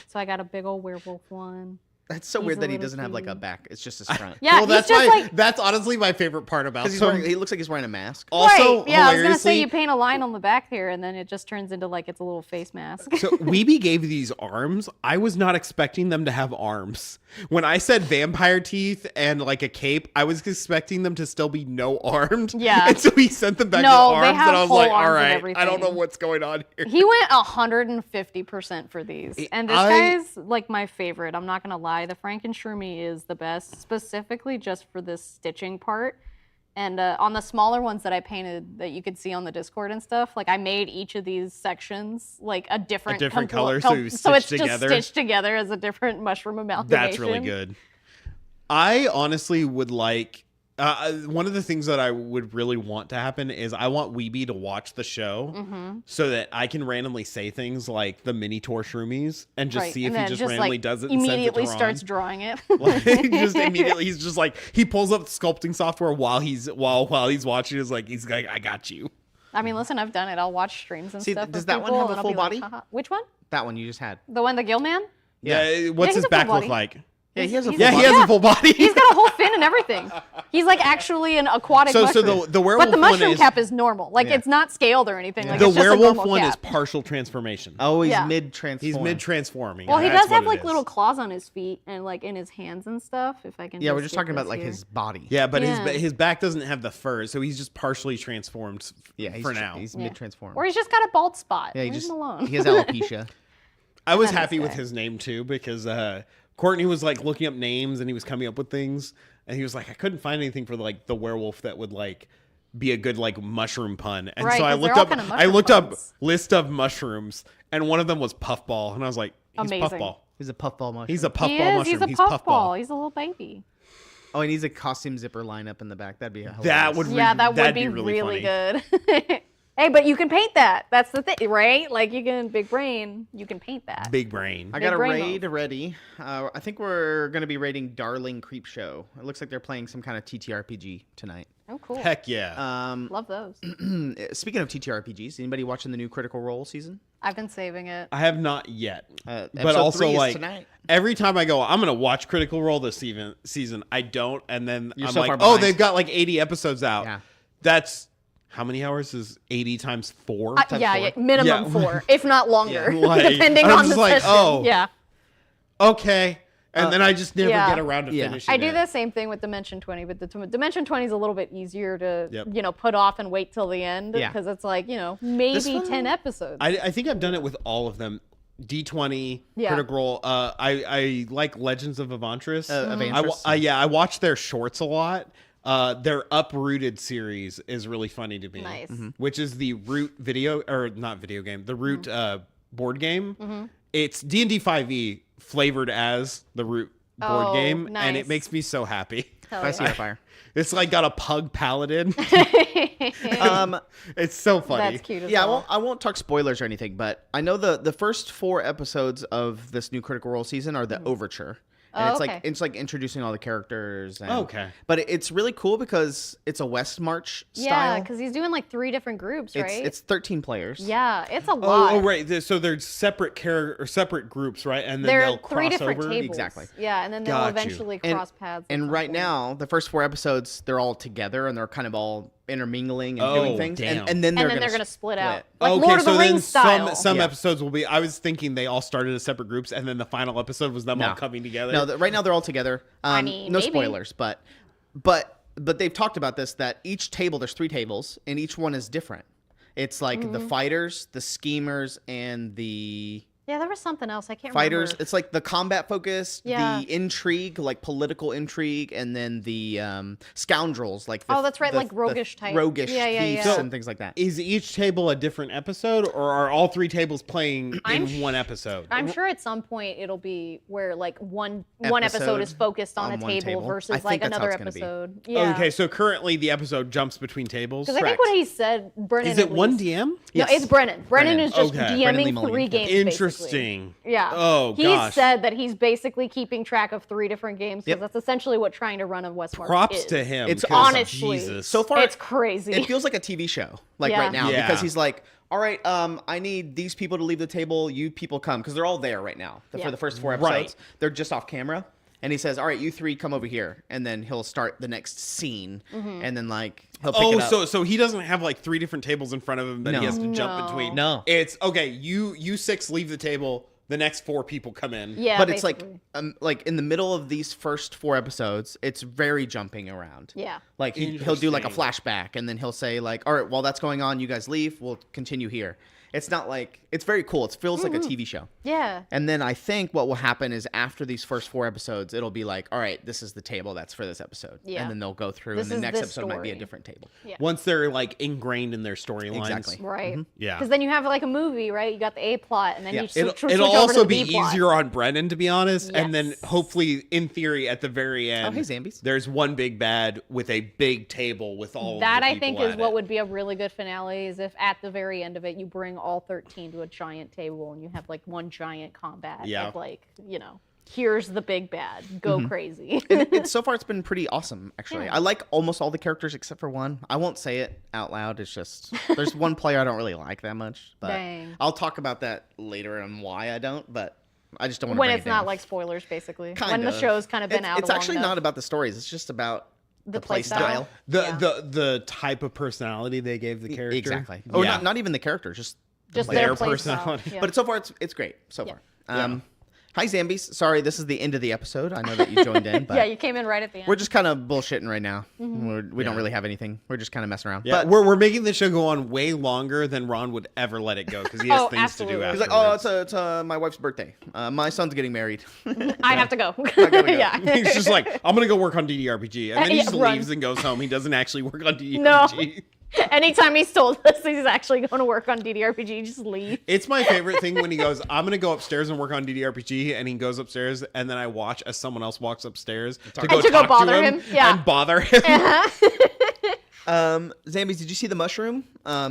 So I got a big old werewolf one. that's so He's weird a that he little doesn't have like a cute. back. It's just his front. Yeah, well, he's that's just why. like That's honestly my favorite part about. Because Some, he looks like he's wearing a mask. also, right. Yeah, I was gonna say hilariously, you paint a line on the back here, and then it just turns into like it's a little face mask. So Weeby gave these arms. I was not expecting them to have arms. When I said vampire teeth and like a cape, I was expecting them to still be no armed. Yeah. And so he sent them back No, with they arms, have and I was whole like, arms all and right, I don't know everything. what's going on here. He went 150% for these, and this guy's like my favorite. I'm not gonna lie, the Frankenshroomie is the best, specifically just for this stitching part. And on the smaller ones that I painted that you could see on the Discord and stuff, like I made each of these sections like a different color, so you so it's stitch just together. stitched together as a different mushroom amalgamation. That's really good. I honestly would like One of the things that I would really want to happen is I want Weeby to watch the show so that I can randomly say things like the mini Torshroomies and just Right, see if and he then just just, randomly like, does it and sends it immediately to Ron. starts drawing it. Like, just immediately, he's just like, he pulls up sculpting software while he's watching. He's like, I got you. I mean, listen, I've done it. I'll watch streams and See, stuff. does of that one people, have a and I'll full be like, body? "Haha." Which one? That one you just had. The one, the Gill Man? Yeah. What's he's his a full back look body. like? Yeah, he has a full Yeah, body. he has a full body. He's got a whole fin and everything. He's like actually an aquatic So mushroom. the werewolf but the one mushroom is- cap is normal. Like Yeah. it's not scaled or anything. Like The it's just a werewolf normal one is cap. partial transformation. Oh, he's Yeah. mid-transform. He's mid-transforming. Well, he That's does have what it like is. little claws on his feet and like in his hands and stuff. If I can. Yeah, we're just get talking about this like here. his body. Yeah, but Yeah. his back doesn't have the fur, so he's just partially transformed. Yeah, he's for now. He's Yeah. mid-transform. Or he's just got a bald spot. Yeah, he Leave just him alone. he has alopecia. I was then this happy with guy. his name too because Courtney was like looking up names and he was coming up with things and he was like, I couldn't find anything for like the werewolf that would like be a good like mushroom pun. And Right, so I 'cause they're looked all up kind of I mushroom looked up puns. list of mushrooms and one of them was puffball and I was like, he's Amazing. puffball. He's a puffball mushroom. He's a puffball He is. mushroom. He's a puffball. puffball. He's a little baby. Oh, and he's a costume zipper lineup in the back. That'd be hilarious. That would Yeah, that would that'd be really, funny. good. Hey, but you can paint that. That's the thing, right? Like you can big brain. You can paint that. Big brain. I got a brain raid ready. I think we're going to be raiding Darling Creepshow. It looks like they're playing some kind of TTRPG tonight. Oh, cool. Heck yeah. Love those. Speaking of TTRPGs, anybody watching the new Critical Role season? I've been saving it. I have not yet. But episode also 3 is like tonight. every time I go, I'm gonna watch Critical Role this season. I don't, and then You're I'm so like, far oh, behind. they've got like 80 episodes out. Yeah. That's how many hours is 80 times 4? Yeah, minimum Yeah. 4, if not longer, Like, depending I'm on just the like, session. oh. Yeah. Okay, and then I just never yeah. get around to Yeah. finishing. I do it. the same thing with Dimension 20, but the Dimension 20 is a little bit easier to, Yep. put off and wait till the end Yeah. because it's like, maybe one- 10 episodes. I think I've done it with all of them. D20, Yeah. Critical Role. I like Legends of Evantris. Evantris. I watch their shorts a lot. Their Uprooted series is really funny to me. Nice. Which is the Root video or not video game, the Root board game. Mm-hmm. It's D&D 5e flavored as the Root board Oh, game, and nice. it makes me so happy. Hell I see yeah. the fire. It's like got a pug paladin. Um, It's so funny. That's cute as yeah, well. I won't talk spoilers or anything, but I know the first 4 episodes of this new Critical Role season are the overture. And Oh, it's okay. it's like introducing all the characters. And, Okay. But it's really cool because it's a West March Yeah, style. because he's doing like 3 different groups, right? It's 13 players. Yeah, it's a lot. Oh, right. So they're separate or separate groups, right? And then There they'll are cross 3 different over. tables. Exactly. Yeah, and then they'll Got you. eventually And- cross paths. at And some right point. now, the first 4 episodes, they're all together and they're kind of all intermingling and Oh, doing things. damn. And then they're and then they're gonna gonna split out, split. like Okay, Lord of so the then Rings style. some Yeah. episodes will be. I was thinking they all started as separate groups, and then the final episode was them all coming together. No, right now they're all together. I mean, no maybe. spoilers, but they've talked about this that each table, there's 3 tables, and each one is different. It's like Mm-hmm. the fighters, the schemers, and the Yeah, there was something else. I can't fighters. remember. It's like the combat focus, Yeah. the intrigue, like political intrigue, and then the scoundrels, like the, Oh, that's right, the- like the roguish type. roguish Yeah, yeah, thieves yeah. and things like that. Is each table a different episode, or are all 3 tables playing I'm in one episode? I'm sure at some point it'll be where like one episode Episode is focused on a on one table, table. I versus think like that's how another it's gonna be. episode. Yeah. Okay, so currently the episode jumps between tables. Because I think correct. what he said, Brennan. Is it at one least- DM? No, Yes. it's Brennan. Brennan Brennan. is just Okay. Brennan Lee DMing Mulligan. 3 games. basically. Interesting. Yeah. Oh, he gosh. said that he's basically keeping track of 3 different games because Yep. that's essentially what trying to run a Westmark Props is. to him. It's 'cause honestly Jesus. So far, It's crazy. it feels like a TV show, like Yeah. right now, Yeah. because he's like, all right, I need these people to leave the table. You people come, because they're all there right now. Yeah. For the first 4 Right. episodes, they're just off camera. And he says, all right, you 3 come over here. And then he'll start the next scene. Mm-hmm. And then, like, he'll pick Oh, it up. so he doesn't have like 3 different tables in front of him that No. he has to jump No. between. No. It's okay. You 6 leave the table. The next 4 people come in. yeah, But it's basically. like in the middle of these first 4 episodes, it's very jumping around. Yeah. Like he'll do like a Interesting. flashback, and then he'll say like, "All right, while that's going on, you guys leave. We'll continue here." It's not like it's very cool. It feels like a TV show. Yeah. And then I think what will happen is after these first 4 episodes, it'll be like, all right, this is the table that's for this episode. Yeah. And then they'll go through, This and the is next this episode might be a story. different table. Yeah. Once they're like ingrained in their storylines. Exactly. Right. Yeah. Because then you have like a movie, right? You got the A plot, and then Yeah. you It'll switch all over to also the be B plot. easier on Brennan, to be honest. And then Yes. hopefully, in theory, at the very end, hey, Zambies. there's one big bad with a big table with all of That the I people think is at what it. would be a really good finale is if at the very end of it you bring all 13 to a giant table and you have like one giant combat Yeah. of like, here's the big bad. Go crazy. So far it's been pretty awesome, actually. Yeah. I like almost all the characters except for one. I won't say it out loud. It's just there's one player I don't really like that much. But Dang. I'll talk about that later and why I don't. But I just don't want to. When bring it's it not down. like spoilers, basically. Kind when the of. show's kind of been It's- out. It's long actually enough. not about the stories. It's just about the play style. style. Yeah. The type of personality they gave the character. Exactly. Or Yeah. not even the characters, just Just player. their play style. personality. Yeah. But so far it's great so Yeah. far. Hi Zambies. Sorry, this is the end of the episode. I know that you joined in, but yeah, you came in right at the end. we're just kind of bullshitting right now. Mm-hmm. We don't really have anything. We're just kind of messing around. Yeah, But we're making the show go on way longer than Ron would ever let it go because he has Oh, things absolutely. to do he's afterwards. like, oh, it's my wife's birthday. My son's getting married. I have to go. go. yeah. He's just like, I'm gonna go work on DDRPG, and then he Yeah, just run. leaves and goes home. He doesn't actually work on DDRPG. No. Anytime he's told us he's actually going to work on DDRPG, he just leave. It's my favorite thing when he goes, I'm gonna go upstairs and work on DDRPG, and he goes upstairs, and then I watch as someone else walks upstairs to go And to go talk bother to him. Yeah. and bother him. Zambies, did you see the mushroom?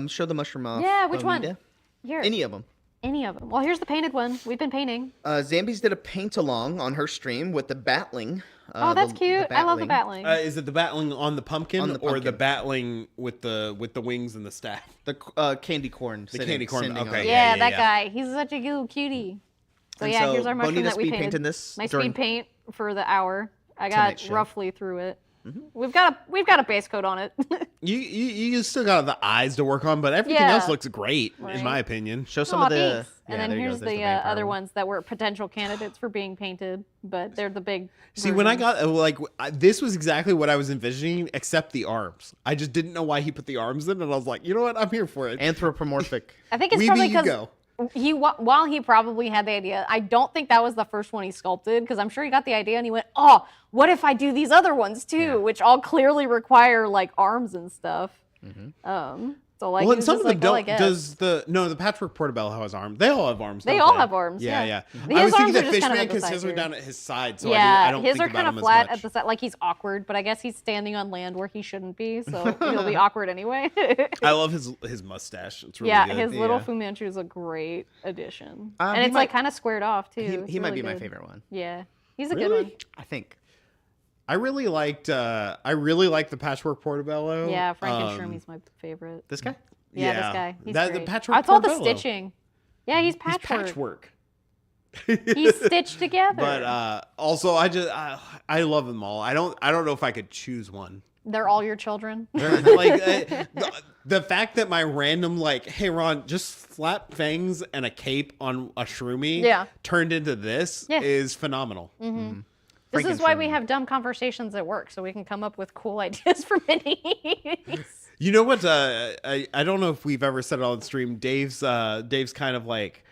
Show the mushroom off. Yeah, which one? Bonita. Here. Any of them. Any of them. Well, here's the painted one. We've been painting. Zambies did a paint along on her stream with the batling. Oh, that's cute. I love the batling. battling. Is it the battling on the pumpkin, On the or the pumpkin. battling with the wings and the staff? The candy corn. The candy corn, sending okay, on. yeah, yeah, that yeah. guy. He's such a little cutie. So And yeah, so here's our mushroom Bonita that we speed painted. painted this My during- speed paint for the hour. I Tonight's got show. roughly through it. We've got a base coat on it. You still got the eyes to work on, but everything Yeah. else looks great, in Right. my opinion. Show some Aw, of the. thanks. Yeah, And then there you go. here's There's the vampire other one. ones that were potential candidates for being painted, but they're the big. See, when I versions. got this was exactly what I was envisioning, except the arms. I just didn't know why he put the arms in, and I was like, you know what, I'm here for it. Anthropomorphic. I think it's Weeby, probably you because go. while he probably had the idea, I don't think that was the first one he sculpted because I'm sure he got the idea and he went, oh, what if I do these other ones too, which all clearly require like arms and stuff. So like, Well, he and was some just of them like, well, I don't. guess. Does the Patchwork Portobello has arms? They all have arms. They don't all have arms, Yeah, yeah. yeah. His I was thinking arms that are just kind of Fishman at the because side his are here. down at his side, so Yeah, I don't his think are about kind of him as flat much. at the side, like he's awkward, but I guess he's standing on land where he shouldn't be, so he'll be awkward anyway. I love his mustache. It's really yeah, good. his little Yeah. Fu Manchu is a great addition, he and it's like might- kind of squared off too. He It's might really be my good. favorite one. Yeah, he's a Really? good one. I think. I really liked the Patchwork Portobello. Yeah, Frankenstromy's my favorite. This guy. Yeah, yeah. this guy. He's The great. Patchwork I thought the Portobello. stitching. Yeah, he's He's patchwork. patchwork. He's stitched together. But also, I love them all. I don't know if I could choose one. They're all your children. The fact that my random like, hey Ron, just slap fangs and a cape on a shroomy, Yeah. turned into this Yeah. is phenomenal. This is why we have dumb conversations at work, so we can come up with cool ideas for minis. You know what? I don't know if we've ever said it on stream. Dave's kind of like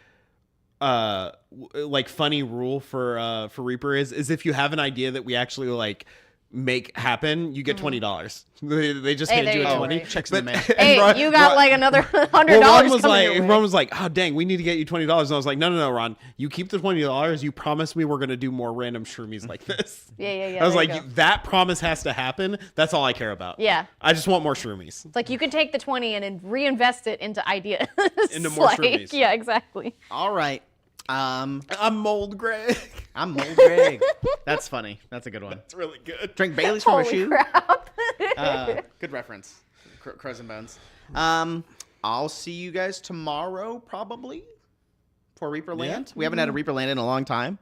funny rule for Reaper is if you have an idea that we actually like make happen, you get $20. They just Hey, hand there you you a go. 20. Checks in the mail. Hey, Ron- you got Ron- like another $100 Well, Ron was coming like, your way. Ron was like, oh dang, we need to get you $20. And I was like, no, Ron, you keep the $20. You promised me we're gonna do more random shroomies like this. Yeah. I was there you like, go. that promise has to happen. That's all I care about. Yeah. I just want more shroomies. It's like you can take the 20 and then reinvest it into ideas. Into more shroomies. Yeah, exactly. All right. I'm Mold Greg. I'm Mold Greg. That's funny. That's a good one. It's really good. Drink Bailey's from a Holy shoe. crap. Good reference. Crows and Bones. I'll see you guys tomorrow, probably, for Reaper Land. We haven't had a Reaper Land in a long time.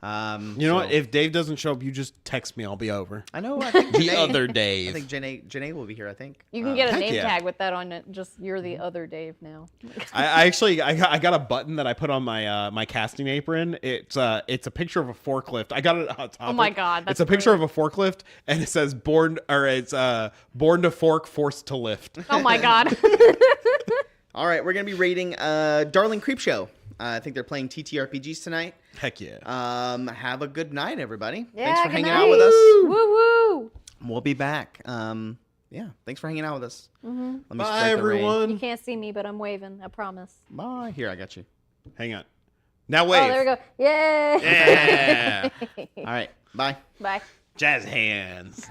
You know what? If Dave doesn't show up, you just text me. I'll be over. I know. I think The Janae- other I Dave. think Janae will be here. I think. You can get a heck name yeah. tag with that on it. Just you're the other Dave now. I actually I got a button that I put on my my casting apron. It's a picture of a forklift. I got it on top. Oh my God, It's that's a picture great. of a forklift, and it says born to fork, forced to lift. Oh my God. All right, we're gonna be rating Darling Creepshow. I think they're playing TTRPGs tonight. Heck yeah. Have a good night, everybody. Yeah, Thanks for good hanging night. out with us. Woo woo. We'll be back. Yeah, thanks for hanging out with us. Let me Bye spread the rain. You everyone. can't see me, but I'm waving. I promise. Bye. Here, I got you. Hang on. Now wave. Oh, there we go. Yay! Yeah. All right. Bye. Bye. Jazz hands.